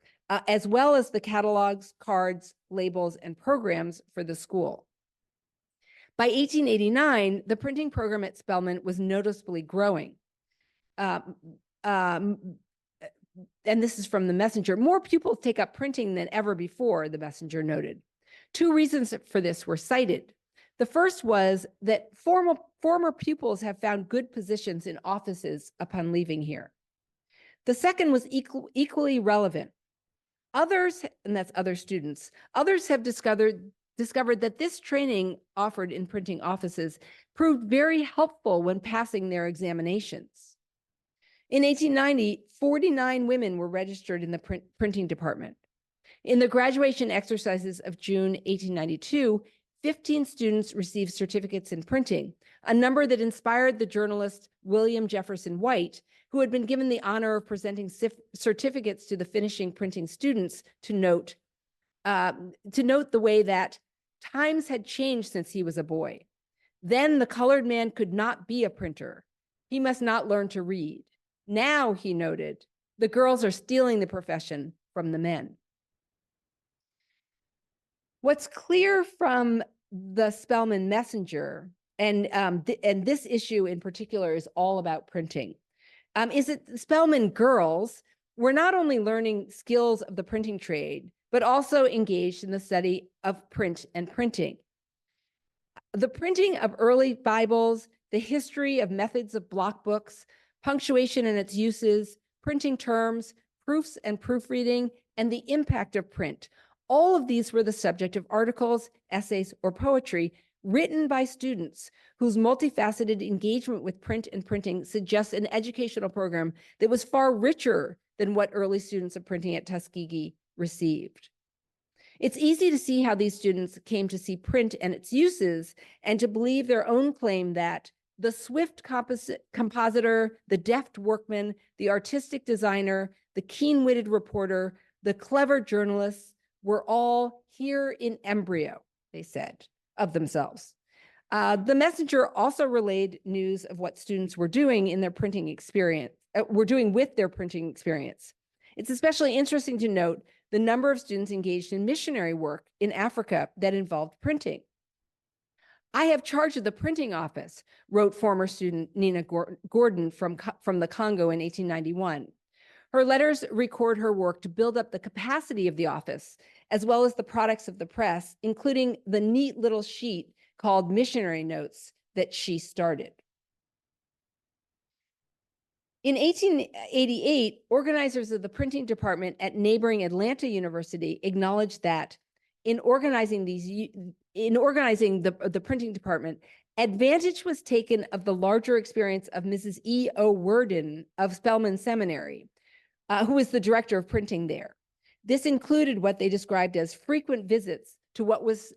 as well as the catalogs, cards, labels, and programs for the school. By 1889, the printing program at Spelman was noticeably growing. And this is from the Messenger. More pupils take up printing than ever before, the Messenger noted. 2 reasons for this were cited. The first was that former pupils have found good positions in offices upon leaving here. The second was equally relevant. Others, and that's other students, others have discovered that this training offered in printing offices proved very helpful when passing their examinations. In 1890, 49 women were registered in the printing department. In the graduation exercises of June 1892, 15 students received certificates in printing, a number that inspired the journalist William Jefferson White, who had been given the honor of presenting certificates to the finishing printing students, to note the way that times had changed since he was a boy. Then the colored man could not be a printer. He must not learn to read. Now, he noted, the girls are stealing the profession from the men. What's clear from the Spelman Messenger, and this issue in particular is all about printing, is that Spelman girls were not only learning skills of the printing trade, but also engaged in the study of print and printing. The printing of early Bibles, the history of methods of block books, punctuation and its uses, printing terms, proofs and proofreading, and the impact of print. All of these were the subject of articles, essays, or poetry written by students whose multifaceted engagement with print and printing suggests an educational program that was far richer than what early students of printing at Tuskegee received. It's easy to see how these students came to see print and its uses and to believe their own claim that the swift compositor, the deft workman, the artistic designer, the keen-witted reporter, the clever journalists were all here in embryo, they said, of themselves. The Messenger also relayed news of what students were doing in their printing experience, with their printing experience. It's especially interesting to note the number of students engaged in missionary work in Africa that involved printing. I have charge of the printing office, wrote former student Nina Gordon from the Congo in 1891. Her letters record her work to build up the capacity of the office, as well as the products of the press, including the neat little sheet called Missionary Notes that she started. In 1888, organizers of the printing department at neighboring Atlanta University acknowledged that in organizing the printing department, advantage was taken of the larger experience of Mrs. E.O. Worden of Spelman Seminary, who was the director of printing there. This included what they described as frequent visits to what was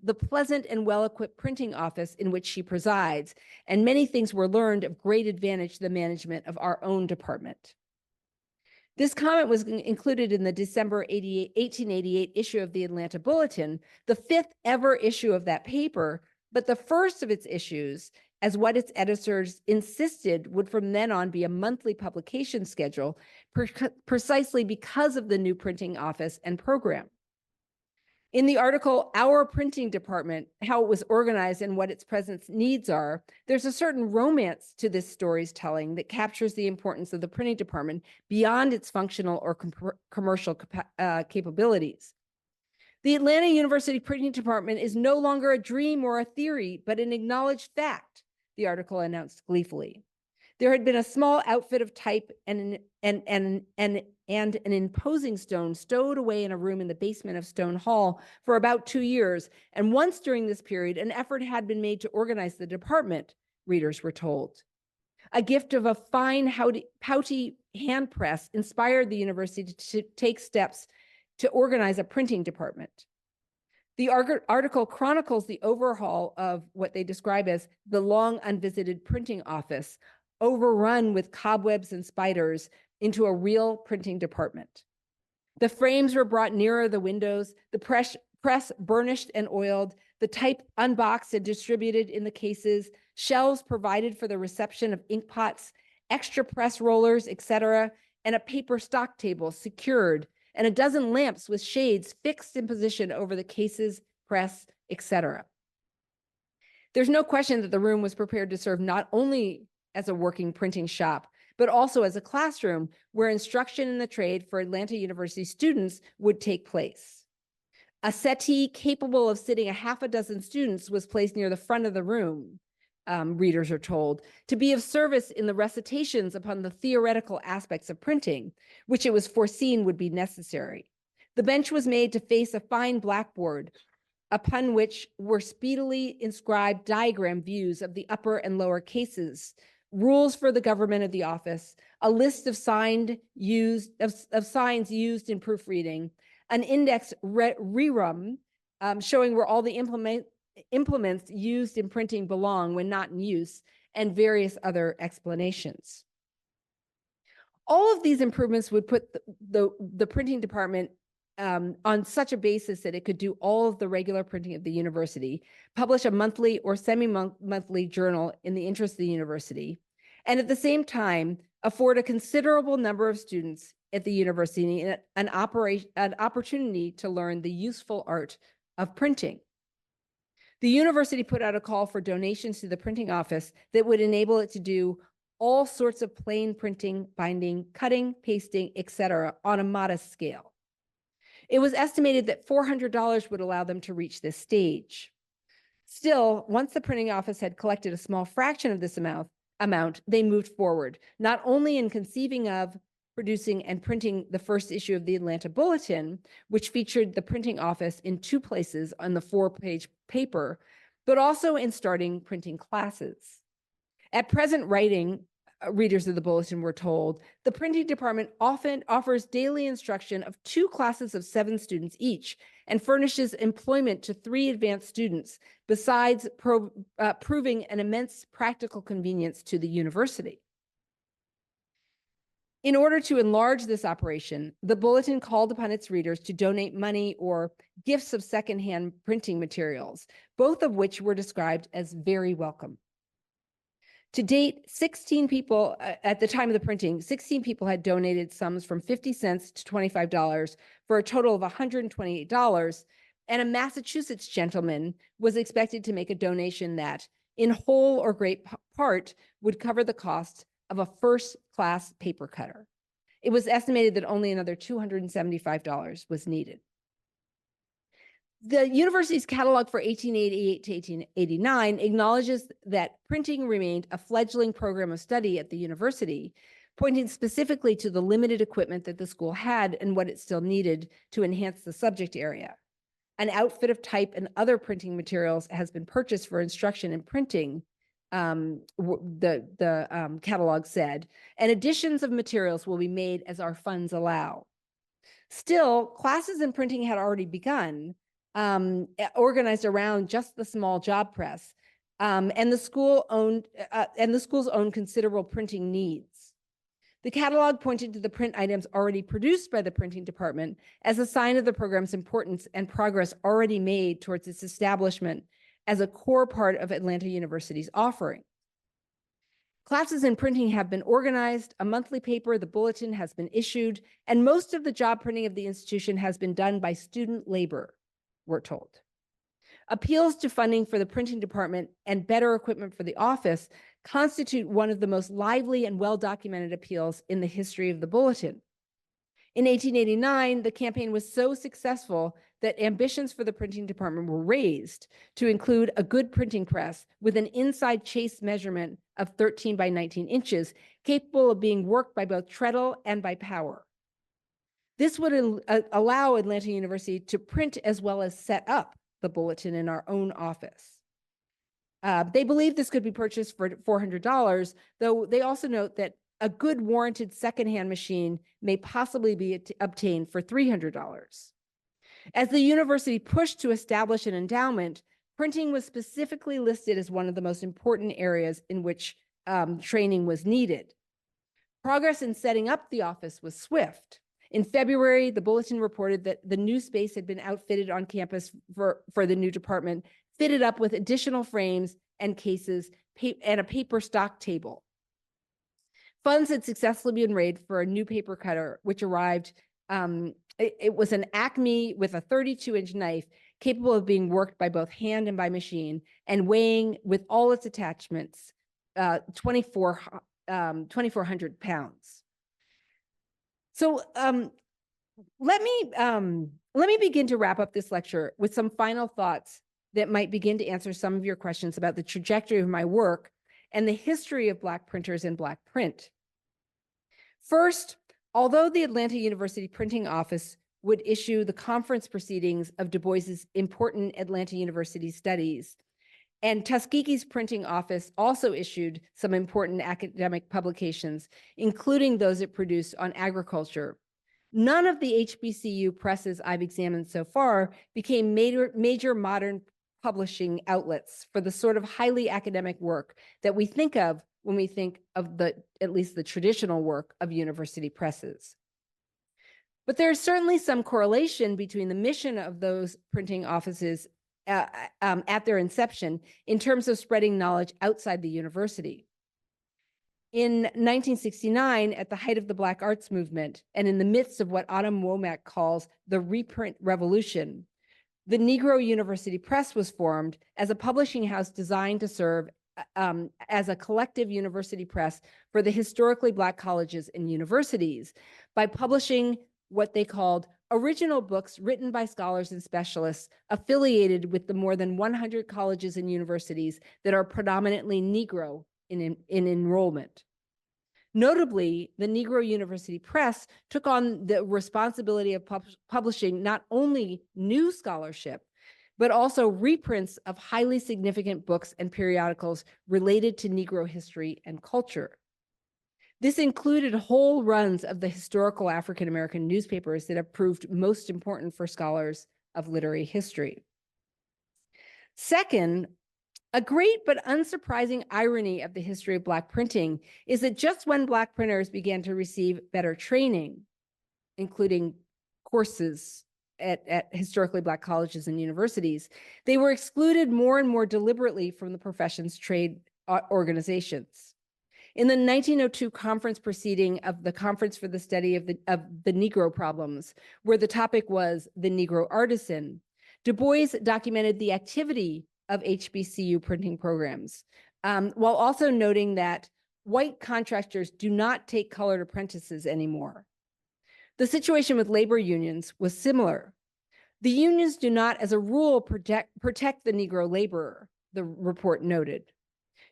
the pleasant and well-equipped printing office in which she presides, and many things were learned of great advantage to the management of our own department. This comment was included in the December 1888 issue of the Atlanta Bulletin, the 5th ever issue of that paper, but the first of its issues, as what its editors insisted would from then on be a monthly publication schedule, precisely because of the new printing office and program. In the article, Our Printing Department, How It Was Organized and What Its Present Needs Are, there's a certain romance to this story's telling that captures the importance of the printing department beyond its functional or commercial capabilities. The Atlanta University Printing Department is no longer a dream or a theory, but an acknowledged fact, the article announced gleefully. There had been a small outfit of type and an and an imposing stone stowed away in a room in the basement of Stone Hall for about 2 years. And once during this period, an effort had been made to organize the department, readers were told. A gift of a fine, pouty hand press inspired the university to take steps to organize a printing department. The article chronicles the overhaul of what they describe as the long unvisited printing office, overrun with cobwebs and spiders, into a real printing department. The frames were brought nearer the windows, the press burnished and oiled, the type unboxed and distributed in the cases, shelves provided for the reception of ink pots, extra press rollers, etc., and a paper stock table secured, and a dozen lamps with shades fixed in position over the cases, press, etc. There's no question that the room was prepared to serve not only as a working printing shop, but also as a classroom where instruction in the trade for Atlanta University students would take place. A settee capable of sitting a half a dozen students was placed near the front of the room, readers are told, to be of service in the recitations upon the theoretical aspects of printing, which it was foreseen would be necessary. The bench was made to face a fine blackboard, upon which were speedily inscribed diagram views of the upper and lower cases, rules for the government of the office, a list of signs used in proofreading, an index rerum showing where all the implements used in printing belong when not in use, and various other explanations. All of these improvements would put the printing department on such a basis that it could do all of the regular printing of the university, publish a monthly or semi-monthly journal in the interest of the university, and at the same time afford a considerable number of students at the university an opportunity to learn the useful art of printing. The university put out a call for donations to the printing office that would enable it to do all sorts of plain printing, binding, cutting, pasting, etc., on a modest scale. It was estimated that $400 would allow them to reach this stage. Still, once the printing office had collected a small fraction of this amount, they moved forward, not only in conceiving of, producing, and printing the first issue of the Atlanta Bulletin, which featured the printing office in 2 places on the 4-page paper, but also in starting printing classes. At present writing, readers of the Bulletin were told, the printing department often offers daily instruction of 2 classes of 7 students each and furnishes employment to 3 advanced students, besides proving an immense practical convenience to the university. In order to enlarge this operation, the Bulletin called upon its readers to donate money or gifts of secondhand printing materials, both of which were described as very welcome. To date, 16 people, at the time of the printing, 16 people had donated sums from 50 cents to $25 for a total of $128, and a Massachusetts gentleman was expected to make a donation that, in whole or great part, would cover the cost of a first-class paper cutter. It was estimated that only another $275 was needed. The university's catalog for 1888 to 1889 acknowledges that printing remained a fledgling program of study at the university, pointing specifically to the limited equipment that the school had and what it still needed to enhance the subject area. An outfit of type and other printing materials has been purchased for instruction in printing, the catalog said, and additions of materials will be made as our funds allow. Still, classes in printing had already begun, organized around just the small job press, and the school's own considerable printing needs. The catalog pointed to the print items already produced by the printing department as a sign of the program's importance and progress already made towards its establishment as a core part of Atlanta University's offering. Classes in printing have been organized, a monthly paper, the Bulletin, has been issued, and most of the job printing of the institution has been done by student labor, we're told. Appeals to funding for the printing department and better equipment for the office constitute one of the most lively and well-documented appeals in the history of the Bulletin. In 1889, the campaign was so successful that ambitions for the printing department were raised to include a good printing press with an inside chase measurement of 13 by 19 inches, capable of being worked by both treadle and by power. This would allow Atlanta University to print as well as set up the bulletin in our own office. They believe this could be purchased for $400, though they also note that a good warranted secondhand machine may possibly be obtained for $300. As the university pushed to establish an endowment, printing was specifically listed as one of the most important areas in which training was needed. Progress in setting up the office was swift. In February, the bulletin reported that the new space had been outfitted on campus for the new department, fitted up with additional frames and cases and a paper stock table. Funds had successfully been raised for a new paper cutter, which arrived. It was an Acme with a 32-inch knife capable of being worked by both hand and by machine, and weighing with all its attachments 2,400 pounds. So let me begin to wrap up this lecture with some final thoughts that might begin to answer some of your questions about the trajectory of my work and the history of Black printers and Black print. First, although the Atlanta University Printing Office would issue the conference proceedings of Du Bois's important Atlanta University studies, and Tuskegee's printing office also issued some important academic publications, including those it produced on agriculture, none of the HBCU presses I've examined so far became major modern publishing outlets for the sort of highly academic work that we think of when we think of at least the traditional work of university presses. But there's certainly some correlation between the mission of those printing offices at their inception in terms of spreading knowledge outside the university. In 1969, at the height of the Black arts movement, and in the midst of what Autumn Womack calls the reprint revolution, the Negro University Press was formed as a publishing house designed to serve as a collective university press for the historically Black colleges and universities by publishing what they called original books written by scholars and specialists affiliated with the more than 100 colleges and universities that are predominantly Negro in enrollment. Notably, the Negro University Press took on the responsibility of publishing not only new scholarship, but also reprints of highly significant books and periodicals related to Negro history and culture. This included whole runs of the historical African American newspapers that have proved most important for scholars of literary history. Second, a great but unsurprising irony of the history of Black printing is that just when Black printers began to receive better training, including courses at historically Black colleges and universities, they were excluded more and more deliberately from the profession's trade organizations. In the 1902 conference proceeding of the Conference for the Study of the Negro Problems, where the topic was the Negro artisan, Du Bois documented the activity of HBCU printing programs, while also noting that white contractors do not take colored apprentices anymore. The situation with labor unions was similar. The unions do not, as a rule, protect the Negro laborer, the report noted.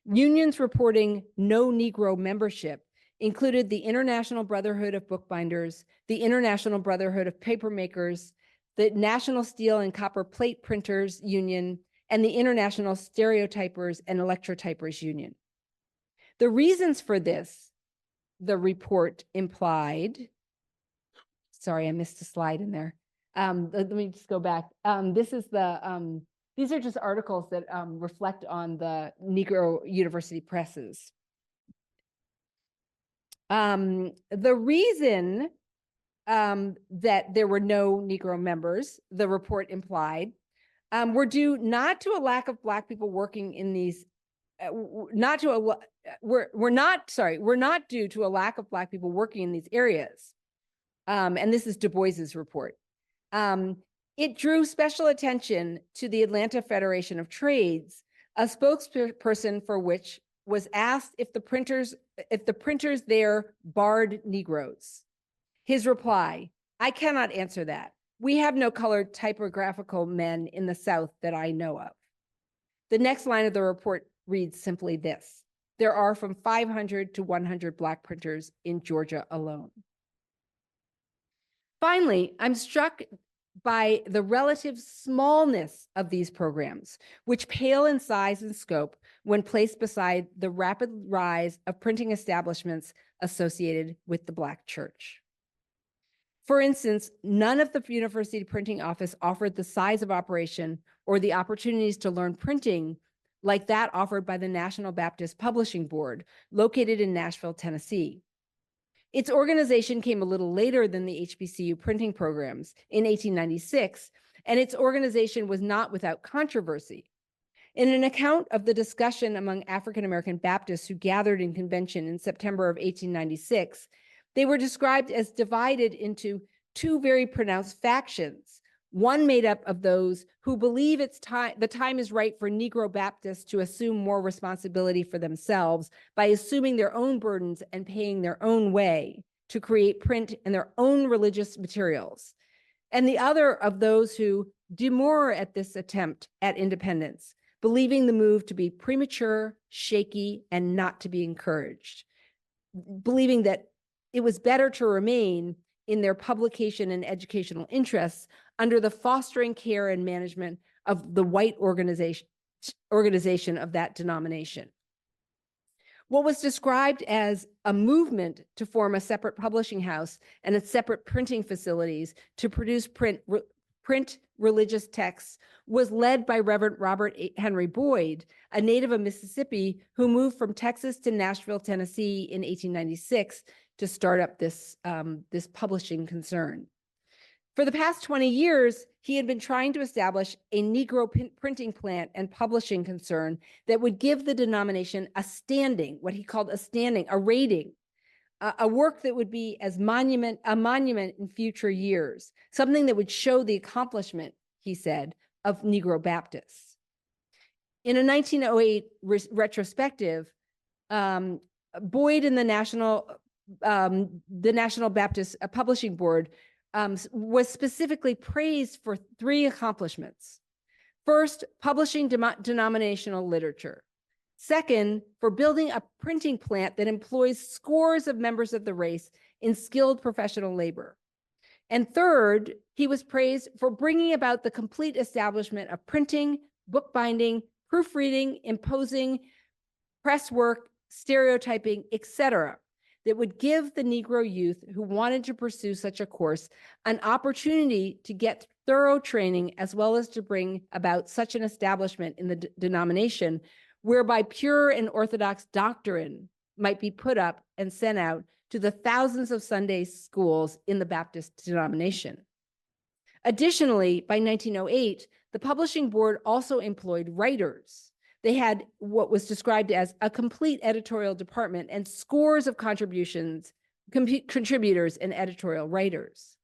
Unions reporting no Negro membership included the International Brotherhood of Bookbinders, the International Brotherhood of Papermakers, the National Steel and Copper Plate Printers Union, and the International Stereotypers and Electrotypers Union. The reasons for this, the report implied, sorry, I missed a slide in there. Let me just go back. These are just articles that reflect on the Negro University presses. The reason that there were no Negro members, the report implied, were due not to a lack of Black people working in these, were not due to a lack of Black people working in these areas. And this is Du Bois's report. It drew special attention to the Atlanta Federation of Trades, a spokesperson for which was asked if the printers there barred Negroes. His reply, "I cannot answer that. We have no colored typographical men in the South that I know of." The next line of the report reads simply this: "There are from 500 to 100 Black printers in Georgia alone." Finally, I'm struck by the relative smallness of these programs, which pale in size and scope when placed beside the rapid rise of printing establishments associated with the Black church. For instance, none of the university printing office offered the size of operation or the opportunities to learn printing like that offered by the National Baptist Publishing Board, located in Nashville, Tennessee. Its organization came a little later than the HBCU printing programs in 1896, and its organization was not without controversy. In an account of the discussion among African-American Baptists who gathered in convention in September of 1896, they were described as divided into two very pronounced factions, one made up of those who believe the time is right for Negro Baptists to assume more responsibility for themselves by assuming their own burdens and paying their own way to create print and their own religious materials, and the other of those who demur at this attempt at independence, believing the move to be premature, shaky, and not to be encouraged, believing that it was better to remain in their publication and educational interests under the fostering care and management of the white organization of that denomination. What was described as a movement to form a separate publishing house and a separate printing facilities to produce print religious texts was led by Reverend Robert Henry Boyd, a native of Mississippi who moved from Texas to Nashville, Tennessee in 1896 to start up this publishing concern. For the past 20 years, he had been trying to establish a Negro printing plant and publishing concern that would give the denomination a standing, what he called a standing, a rating, a work that would be as a monument in future years, something that would show the accomplishment, he said, of Negro Baptists. In a 1908 retrospective, Boyd and the National Baptist Publishing Board was specifically praised for three accomplishments. First, publishing denominational literature. Second, for building a printing plant that employs scores of members of the race in skilled professional labor. And third, he was praised for bringing about the complete establishment of printing, bookbinding, proofreading, imposing, press work, stereotyping, etc., that would give the Negro youth who wanted to pursue such a course an opportunity to get thorough training, as well as to bring about such an establishment in the denomination whereby pure and orthodox doctrine might be put up and sent out to the thousands of Sunday schools in the Baptist denomination. Additionally, by 1908, the publishing board also employed writers. They had what was described as a complete editorial department and scores of contributors and editorial writers.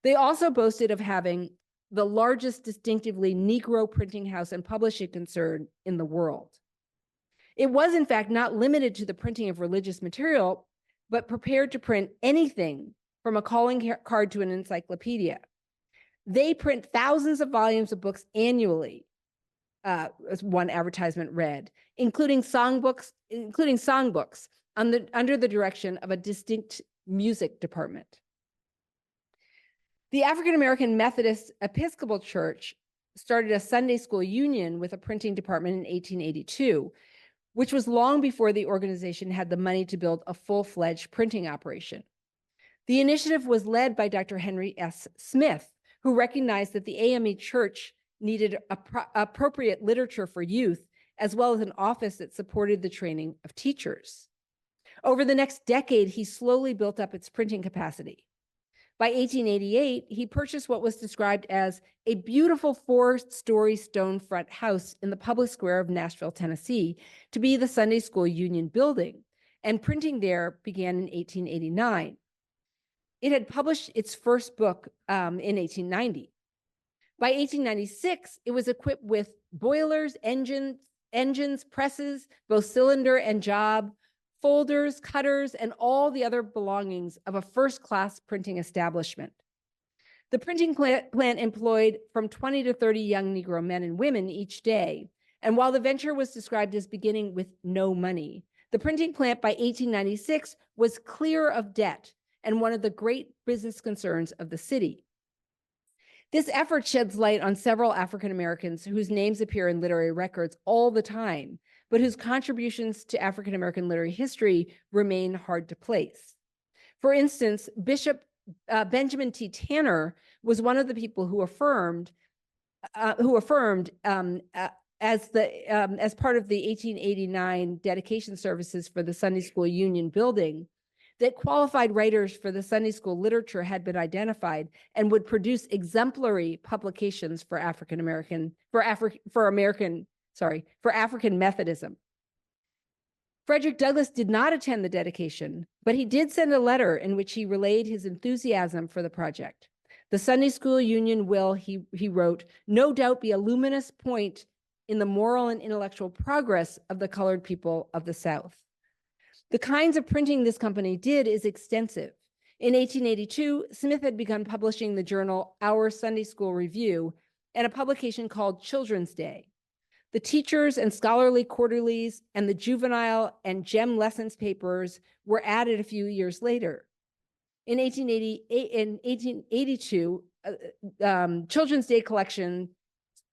They also boasted of having the largest distinctively Negro printing house and publishing concern in the world. It was, in fact, not limited to the printing of religious material, but prepared to print anything from a calling card to an encyclopedia. They print thousands of volumes of books annually, as one advertisement read, including songbooks under the direction of a distinct music department. The African American Methodist Episcopal Church started a Sunday school union with a printing department in 1882, which was long before the organization had the money to build a full-fledged printing operation. The initiative was led by Dr. Henry S. Smith, who recognized that the AME Church needed appropriate literature for youth, as well as an office that supported the training of teachers. Over the next decade, he slowly built up its printing capacity. By 1888, he purchased what was described as a beautiful 4-story stone front house in the public square of Nashville, Tennessee, to be the Sunday School Union building, and printing there began in 1889. It had published its first book in 1890. By 1896, it was equipped with boilers, engines, presses, both cylinder and job, folders, cutters, and all the other belongings of a first-class printing establishment. The printing plant employed from 20 to 30 young Negro men and women each day, and while the venture was described as beginning with no money, the printing plant by 1896 was clear of debt and one of the great business concerns of the city. This effort sheds light on several African Americans whose names appear in literary records all the time, but whose contributions to African American literary history remain hard to place. For instance, Bishop Benjamin T. Tanner was one of the people who affirmed as part of the 1889 dedication services for the Sunday School Union building, that qualified writers for the Sunday school literature had been identified and would produce exemplary publications for African Methodism. Frederick Douglass did not attend the dedication, but he did send a letter in which he relayed his enthusiasm for the project. The Sunday School Union will, he wrote, no doubt be a luminous point in the moral and intellectual progress of the colored people of the South. The kinds of printing this company did is extensive. In 1882, Smith had begun publishing the journal Our Sunday School Review and a publication called Children's Day. The teachers and scholarly quarterlies and the juvenile and gem lessons papers were added a few years later. In 1882, Children's Day collection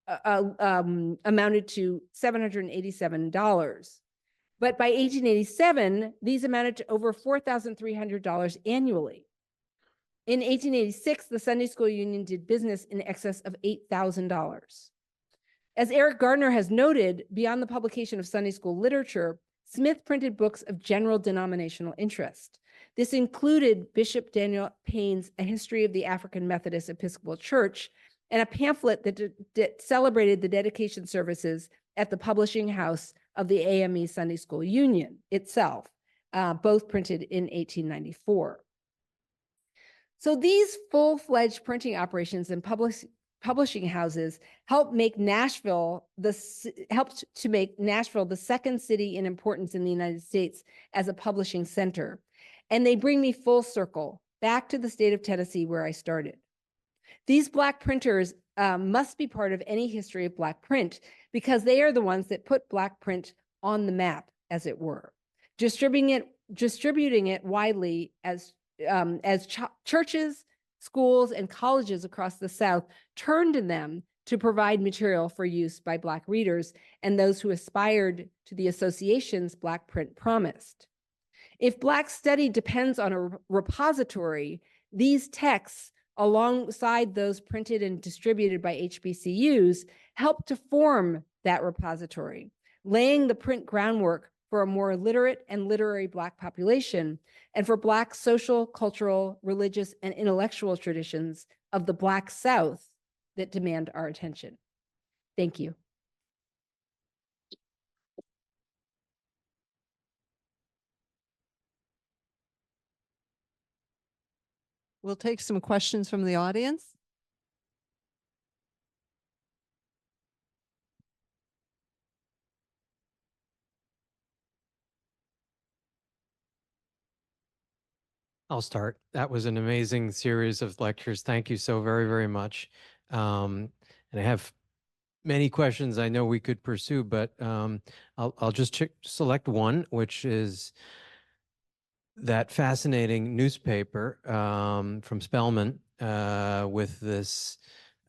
amounted to $787. But by 1887, these amounted to over $4,300 annually. In 1886, the Sunday School Union did business in excess of $8,000. As Eric Gardner has noted, beyond the publication of Sunday school literature, Smith printed books of general denominational interest. This included Bishop Daniel Payne's A History of the African Methodist Episcopal Church and a pamphlet that celebrated the dedication services at the publishing house of the AME Sunday School Union itself, both printed in 1894. So these full-fledged printing operations and publishing houses helped to make Nashville the second city in importance in the United States as a publishing center. And they bring me full circle back to the state of Tennessee where I started. These Black printers must be part of any history of Black print because they are the ones that put Black print on the map, as it were, distributing it widely as churches, schools, and colleges across the South turned to them to provide material for use by Black readers and those who aspired to the associations Black print promised. If Black study depends on a repository, these texts, alongside those printed and distributed by HBCUs, help to form that repository, laying the print groundwork for a more literate and literary Black population and for Black social, cultural, religious, and intellectual traditions of the Black South that demand our attention. Thank you. We'll take some questions from the audience. I'll start. That was an amazing series of lectures. Thank you so very, very much. And I have many questions I know we could pursue, but I'll just select one, which is that fascinating newspaper from Spelman with this,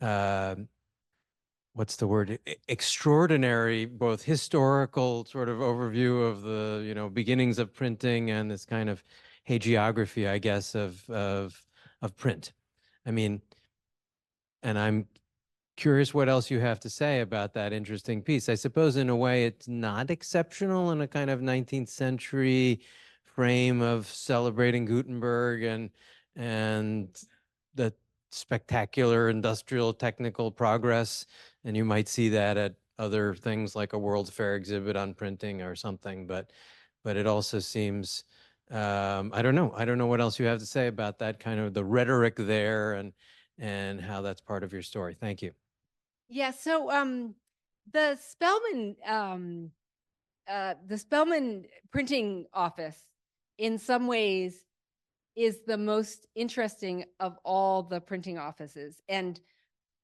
what's the word? Extraordinary, both historical sort of overview of the, beginnings of printing and this kind of hagiography, I guess, of print. I mean, and I'm curious what else you have to say about that interesting piece. I suppose in a way it's not exceptional in a kind of 19th century frame of celebrating Gutenberg and the spectacular industrial technical progress. And you might see that at other things like a World's Fair exhibit on printing or something, but it also seems, I don't know what else you have to say about that kind of the rhetoric there and how that's part of your story. Thank you. Yeah, so the Spelman printing office in some ways is the most interesting of all the printing offices. And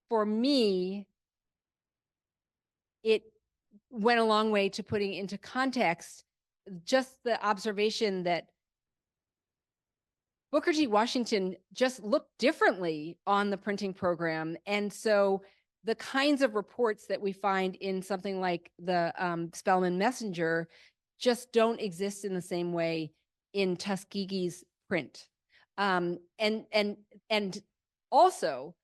for me, it went a long way to putting into context just the observation that Booker T. Washington just looked differently on the printing program. And so the kinds of reports that we find in something like the Spelman Messenger just don't exist in the same way in Tuskegee's print. And also,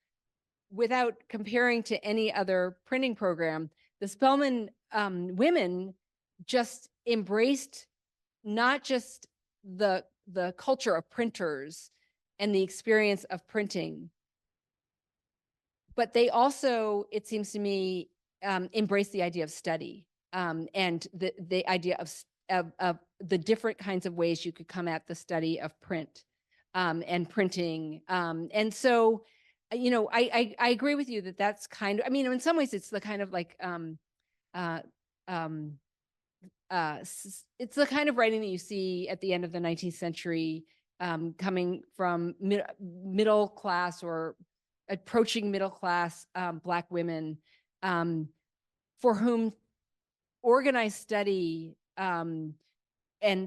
without comparing to any other printing program, the Spelman women just embraced not just the culture of printers and the experience of printing, but they also, it seems to me, embrace the idea of study and the idea of the different kinds of ways you could come at the study of print and printing. And so, you know, I agree with you that that's kind of, I mean, in some ways it's the kind of like, it's the kind of writing that you see at the end of the 19th century, coming from middle class or approaching middle class Black women, for whom organized study and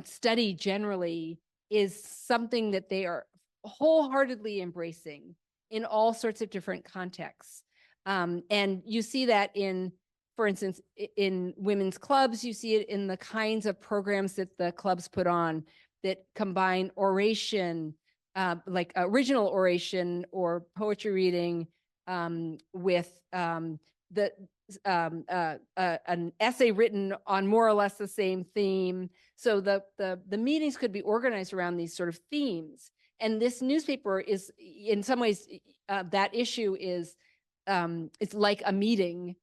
study generally is something that they are wholeheartedly embracing in all sorts of different contexts. And you see that in, for instance, in women's clubs, you see it in the kinds of programs that the clubs put on that combine oration, like original oration or poetry reading, with an essay written on more or less the same theme. So the meetings could be organized around these sort of themes. And this newspaper is, in some ways, that issue is, it's like a meeting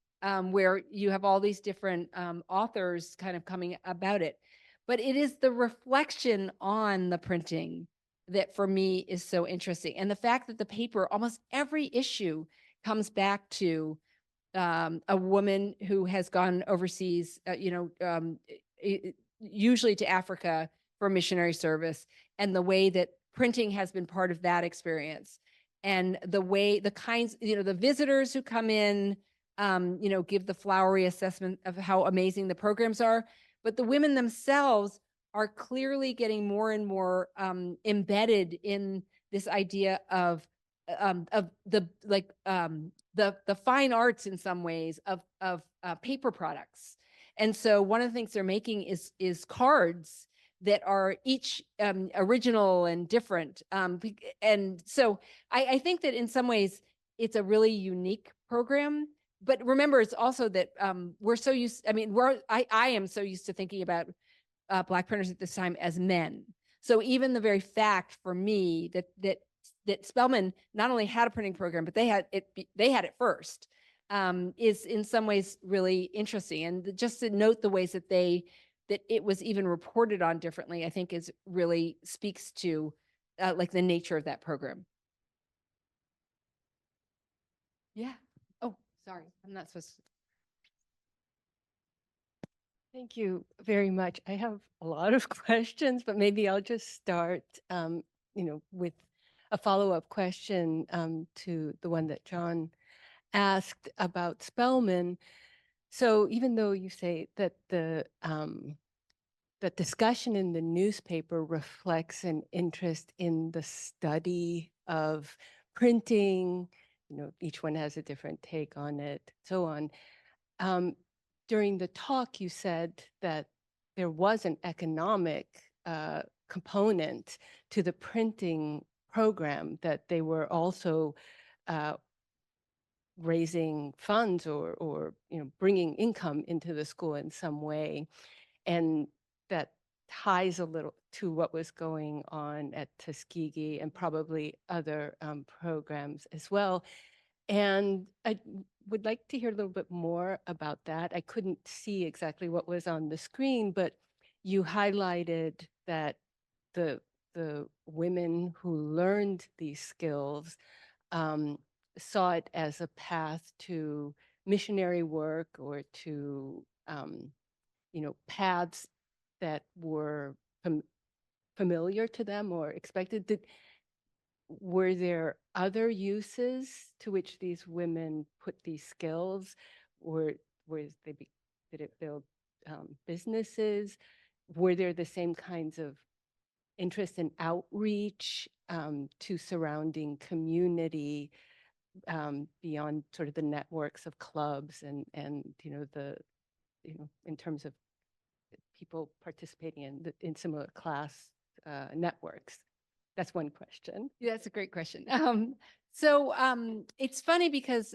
where you have all these different authors kind of coming about it. But it is the reflection on the printing that for me is so interesting. And the fact that the paper, almost every issue comes back to a woman who has gone overseas, usually to Africa for missionary service, and the way that printing has been part of that experience. And the way, the kinds, the visitors who come in, give the flowery assessment of how amazing the programs are, but the women themselves are clearly getting more and more embedded in this idea of the fine arts in some ways of paper products. And so one of the things they're making is cards that are each original and different. And so I think that in some ways it's a really unique program. But remember, it's also that we're so used, I mean, I am so used to thinking about Black printers at this time as men. So even the very fact for me that Spelman not only had a printing program, but they had it first, is in some ways really interesting. And just to note the ways that it was even reported on differently, I think is really speaks to like the nature of that program. Yeah. Oh, sorry, I'm not supposed to. Thank you very much. I have a lot of questions, but maybe I'll just start, with a follow-up question to the one that John asked about Spelman. So even though you say that the discussion in the newspaper reflects an interest in the study of printing, each one has a different take on it, so on. During the talk, you said that there was an economic component to the printing program, that they were also raising funds or bringing income into the school in some way. And that ties a little to what was going on at Tuskegee and probably other programs as well. And I would like to hear a little bit more about that. I couldn't see exactly what was on the screen, but you highlighted that the women who learned these skills saw it as a path to missionary work or to paths that were familiar to them or expected. Were there other uses to which these women put these skills? Or did it build businesses? Were there the same kinds of interest in outreach to surrounding community, beyond sort of the networks of clubs and in terms of people participating in similar class networks? That's one question. Yeah, that's a great question. It's funny because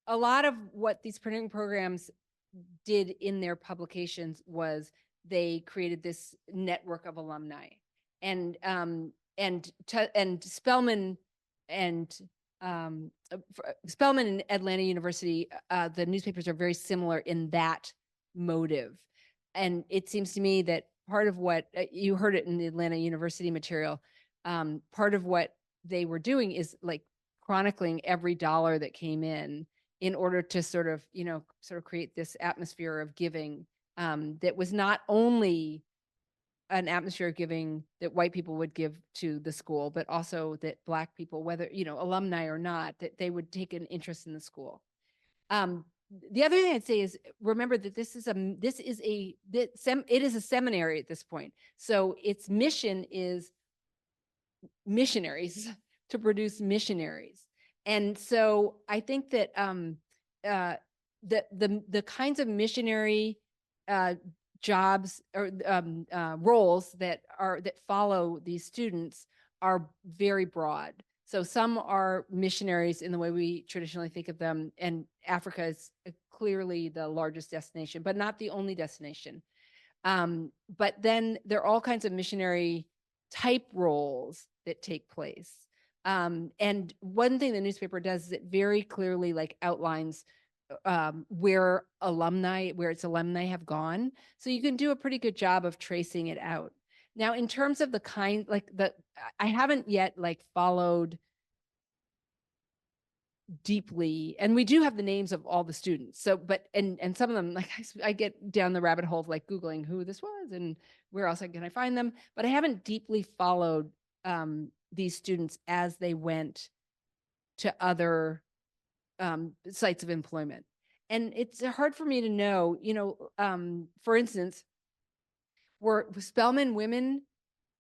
a lot of what these printing programs did in their publications was they created this network of alumni, and Spelman and Spelman and Atlanta University, the newspapers are very similar in that motive. And it seems to me that part of what you heard it in the Atlanta University material, part of what they were doing is like chronicling every dollar that came in order to sort of create this atmosphere of giving, that was not only an atmosphere of giving that white people would give to the school, but also that Black people, whether, alumni or not, that they would take an interest in the school. The other thing I'd say is, remember that it is a seminary at this point. So its mission is missionaries, to produce missionaries. And so I think that the kinds of missionary jobs or roles that follow these students are very broad. So some are missionaries in the way we traditionally think of them, and Africa is clearly the largest destination, but not the only destination. But then there are all kinds of missionary type roles that take place. And one thing the newspaper does is it very clearly outlines where its alumni have gone. So you can do a pretty good job of tracing it out. Now, in terms of I haven't yet followed deeply, and we do have the names of all the students. So, but, and some of them, I get down the rabbit hole of Googling who this was and where else can I find them, but I haven't deeply followed these students as they went to other sites of employment. And it's hard for me to know, for instance, were Spelman women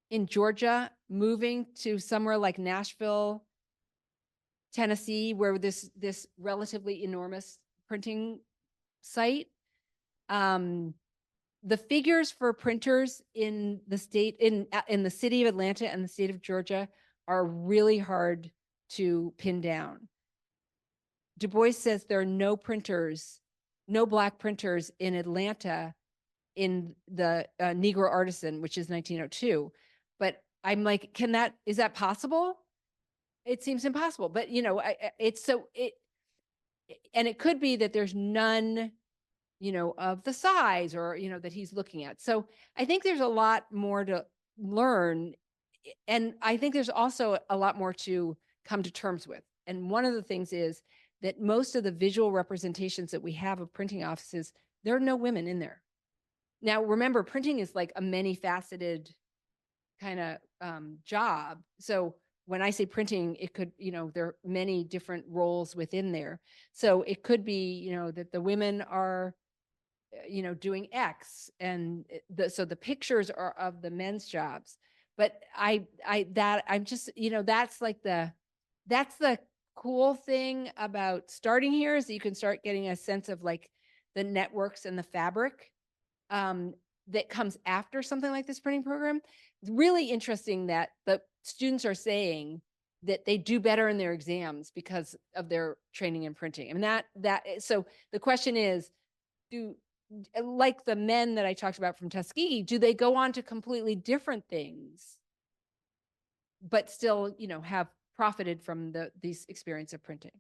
in Georgia moving to somewhere like Nashville, Tennessee, where this relatively enormous printing site? The figures for printers in the state, in the city of Atlanta and the state of Georgia are really hard to pin down. Du Bois says there are no Black printers in Atlanta in the Negro Artisan, which is 1902. But I'm like, is that possible? It seems impossible, but and it could be that there's none, of the size or, that he's looking at. So I think there's a lot more to learn. And I think there's also a lot more to come to terms with. And one of the things is that most of the visual representations that we have of printing offices, there are no women in there. Now, remember, printing is like a many-faceted kind of job. So when I say printing, it could, there are many different roles within there. So it could be, that the women are, doing X, and so the pictures are of the men's jobs. But I'm just, that's the cool thing about starting here, is that you can start getting a sense of the networks and the fabric that comes after something like this printing program. It's really interesting that the students are saying that they do better in their exams because of their training in printing. I mean, so the question is, like the men that I talked about from Tuskegee, do they go on to completely different things, but still, have profited from these experience of printing?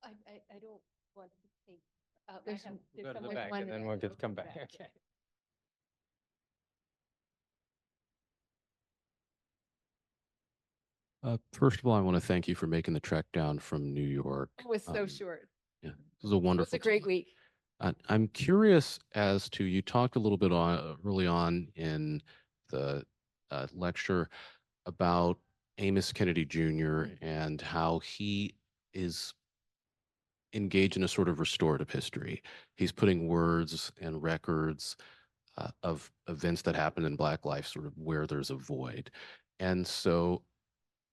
I don't want to take. There's Go to the someone back one and then in we'll the come back. Okay. First of all, I want to thank you for making the trek down from New York. It was so short. Yeah, it was a wonderful. It was a great week. I'm curious as to, you talked a little bit early on in the lecture about Amos Kennedy Jr. and how he is engage in a sort of restorative history. He's putting words and records of events that happened in Black life sort of where there's a void. And so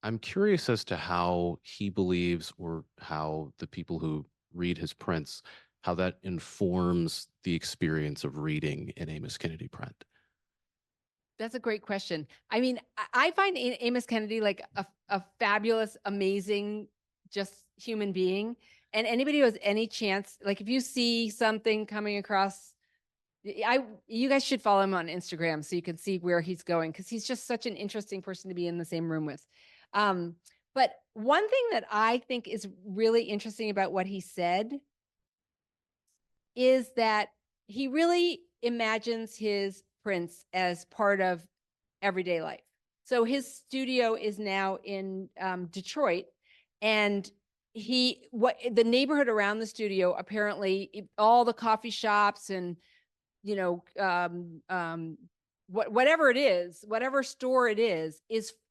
I'm curious as to how he believes, or how the people who read his prints, how that informs the experience of reading an Amos Kennedy print. That's a great question. I mean, I find Amos Kennedy like a fabulous, amazing, just human being. And anybody who has any chance, like if you see something coming across, you guys should follow him on Instagram so you can see where he's going, because he's just such an interesting person to be in the same room with. But one thing that I think is really interesting about what he said is that he really imagines his prints as part of everyday life. So his studio is now in Detroit, and the neighborhood around the studio, apparently all the coffee shops and whatever it is, whatever store it is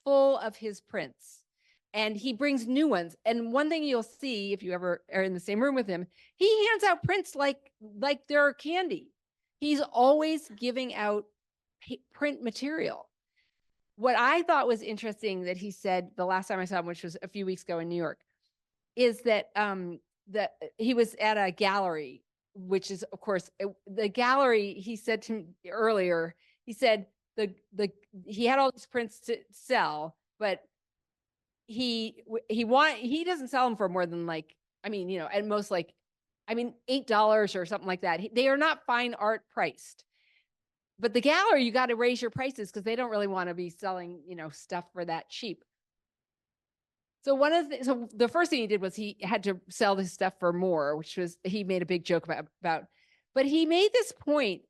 full of his prints. And he brings new ones. And one thing you'll see if you ever are in the same room with him, he hands out prints like they're candy. He's always giving out print material. What I thought was interesting that he said the last time I saw him, which was a few weeks ago in New York, is that that he was at a gallery, which is, of course, the gallery. He said to me earlier, he said he had all these prints to sell, but he doesn't sell them for more than at most $8 or something like that. They are not fine art priced. But the gallery, you got to raise your prices because they don't really want to be selling, stuff for that cheap. So the first thing he did was he had to sell this stuff for more, which was, he made a big joke about, but he made this point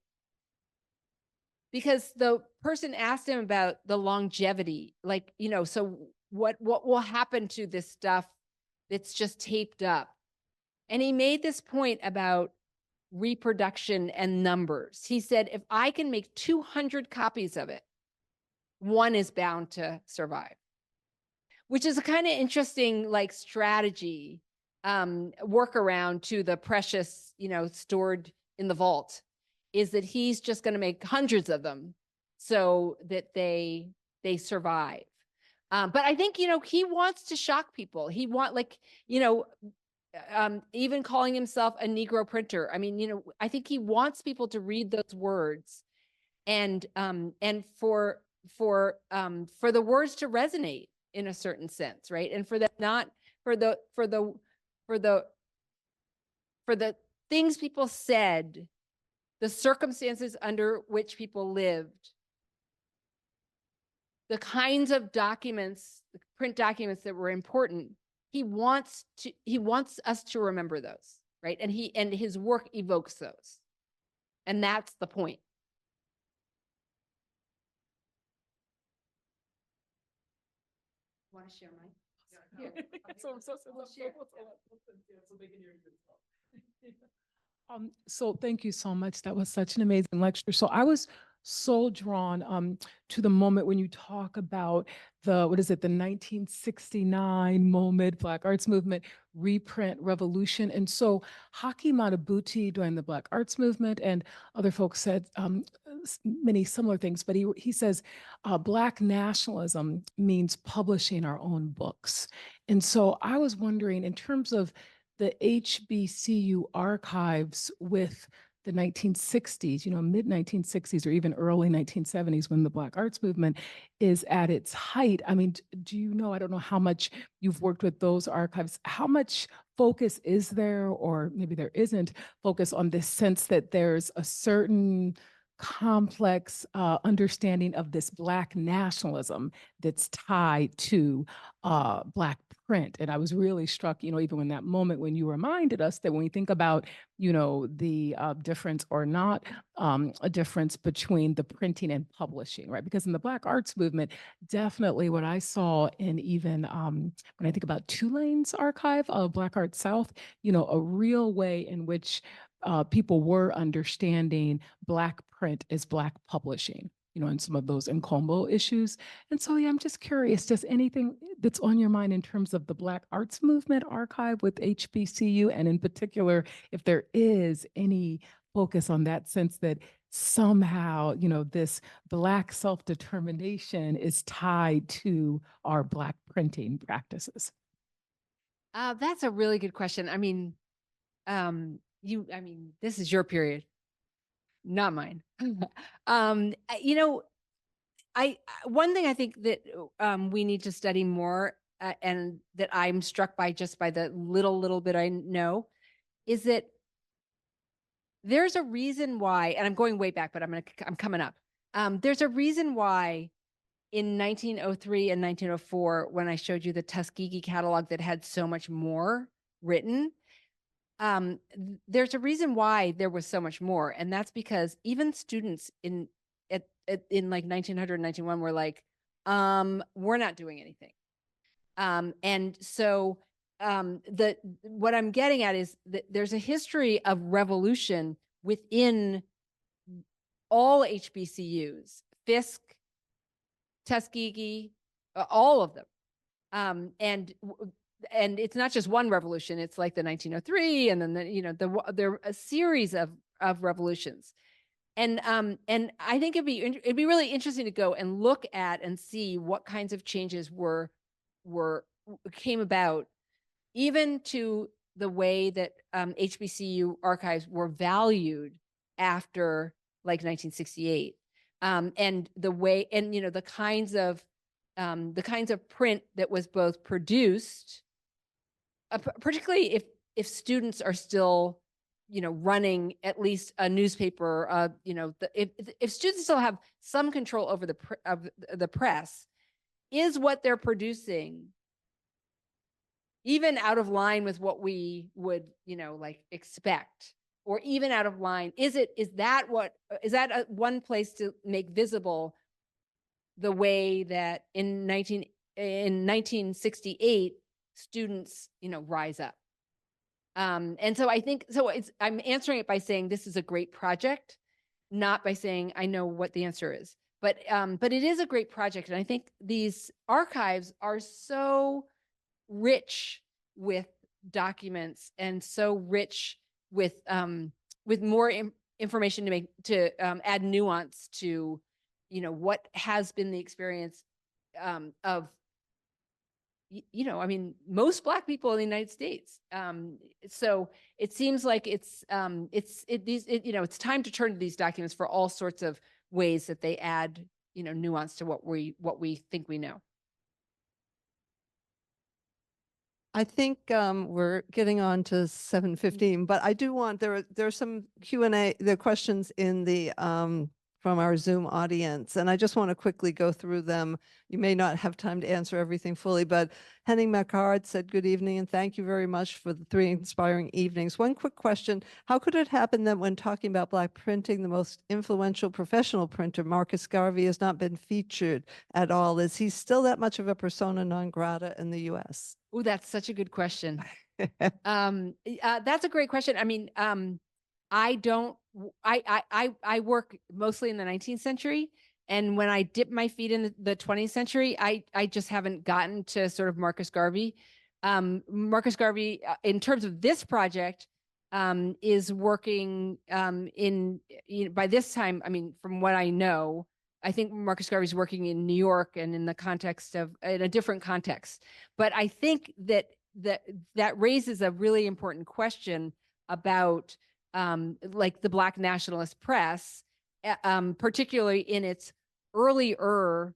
because the person asked him about the longevity, so what will happen to this stuff that's just taped up? And he made this point about reproduction and numbers. He said, if I can make 200 copies of it, one is bound to survive, which is a kind of interesting strategy, workaround to the precious, stored in the vault, is that he's just going to make hundreds of them so that they survive. But I think, he wants to shock people. He even calling himself a Negro printer. I mean, I think he wants people to read those words and for the words to resonate in a certain sense, right? And for the things people said, the circumstances under which people lived, the kinds of documents, the print documents that were important. He wants us to remember those, right? And his work evokes those. And that's the point. Want to share mine? So thank you so much. That was such an amazing lecture. So I was so drawn to the moment when you talk about the 1969 moment, Black Arts Movement, reprint revolution. And so Haki Madhubuti during the Black Arts Movement, and other folks said many similar things, but he says Black nationalism means publishing our own books. And so I was wondering, in terms of the HBCU archives with the 1960s, mid 1960s or even early 1970s, when the Black Arts Movement is at its height. I mean, do you know, I don't know how much you've worked with those archives, how much focus is there, or maybe there isn't focus on this sense that there's a certain complex understanding of this Black nationalism that's tied to Black print. And I was really struck, even in that moment when you reminded us that when we think about, the difference or not a difference between the printing and publishing, right? Because in the Black Arts Movement, definitely what I saw in even when I think about Tulane's archive of Black Arts South, a real way in which people were understanding Black print as Black publishing. and some of those ensemble issues. And so, yeah, I'm just curious, does anything that's on your mind in terms of the Black Arts Movement Archive with HBCU, and in particular, if there is any focus on that sense that somehow, this Black self-determination is tied to our Black printing practices? That's a really good question. I mean, this is your period, not mine. One thing I think that we need to study more, and that I'm struck by just by the little bit I know, is that there's a reason why, and I'm going way back, but I'm coming up. There's a reason why in 1903 and 1904, when I showed you the Tuskegee catalog that had so much more written, there's a reason why there was so much more, and that's because even students in like 1900 and 1901 were like, we're not doing anything. And so what I'm getting at is that there's a history of revolution within all HBCUs, Fisk, Tuskegee, all of them. And it's not just one revolution, it's like the 1903, and then there are a series of revolutions. And I think it'd be really interesting to go and look at and see what kinds of changes came about, even to the way that HBCU archives were valued after like 1968, and the way, and the kinds of print that was both produced, particularly if students are still running at least a newspaper, if students still have some control over the press, is what they're producing even out of line with what we would like expect, or even out of line? Is that one place to make visible the way that in 1968 students rise up? And so I think, I'm answering it by saying this is a great project, not by saying I know what the answer is, but it is a great project. And I think these archives are so rich with documents, and so rich with more information to add nuance to what has been the experience of most Black people in the United States. So it seems like it's time to turn to these documents for all sorts of ways that they add nuance to what we think we know. I think we're getting on to 7:15, but I do want, there are some Q&A, there are questions in the from our Zoom audience, and I just want to quickly go through them. You may not have time to answer everything fully, but Henning McHard said, good evening, and thank you very much for the 3 inspiring evenings. One quick question: how could it happen that when talking about Black printing, the most influential professional printer, Marcus Garvey, has not been featured at all? Is he still that much of a persona non grata in the US? Oh, that's such a good question. That's a great question. I mean, I work mostly in the 19th century. And when I dip my feet in the 20th century, I just haven't gotten to sort of Marcus Garvey. Marcus Garvey, in terms of this project, is working by this time, I mean, from what I know, I think Marcus Garvey is working in New York and in a different context. But I think that raises a really important question about like the Black nationalist press, particularly in its earlier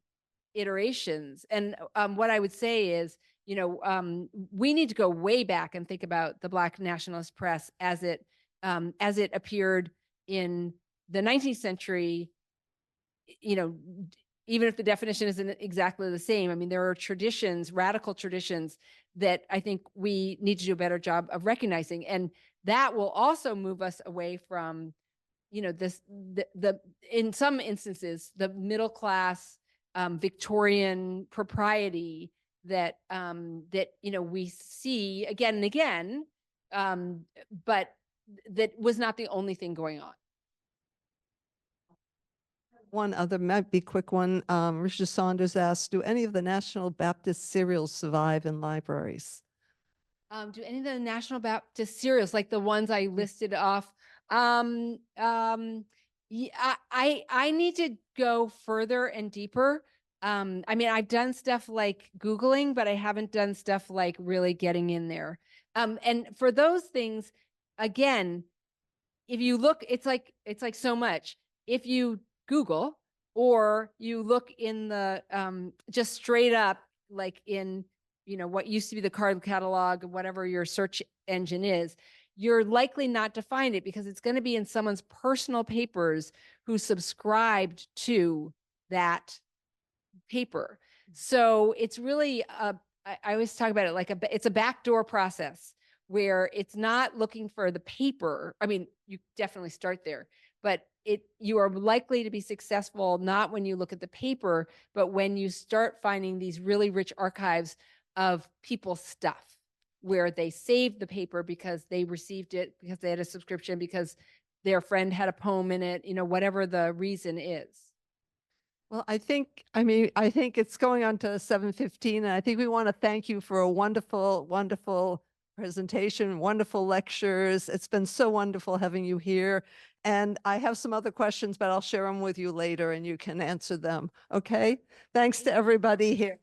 iterations. And what I would say is, we need to go way back and think about the Black nationalist press as it appeared in the 19th century. Even if the definition isn't exactly the same, I mean, there are traditions, radical traditions, that I think we need to do a better job of recognizing. And that will also move us away from, in some instances, the middle class Victorian propriety that we see again and again, but that was not the only thing going on. One other might be quick one. Richard Saunders asked, do any of the National Baptist serials survive in libraries? Do any of the National Baptist serials, like the ones I listed off? Yeah, I need to go further and deeper. I mean, I've done stuff like Googling, but I haven't done stuff like really getting in there. And for those things, again, if you look, it's like so much. If you Google or you look in the just straight up, like in what used to be the card catalog, whatever your search engine is, you're likely not to find it because it's going to be in someone's personal papers who subscribed to that paper. So it's really I always talk about it like it's a backdoor process where it's not looking for the paper. I mean, you definitely start there, but you are likely to be successful not when you look at the paper, but when you start finding these really rich archives of people's stuff where they saved the paper because they received it, because they had a subscription, because their friend had a poem in it, whatever the reason is. Well, I think it's going on to 7:15, and I think we want to thank you for a wonderful, wonderful presentation, wonderful lectures. It's been so wonderful having you here. And I have some other questions, but I'll share them with you later and you can answer them. Okay? Thanks to everybody here.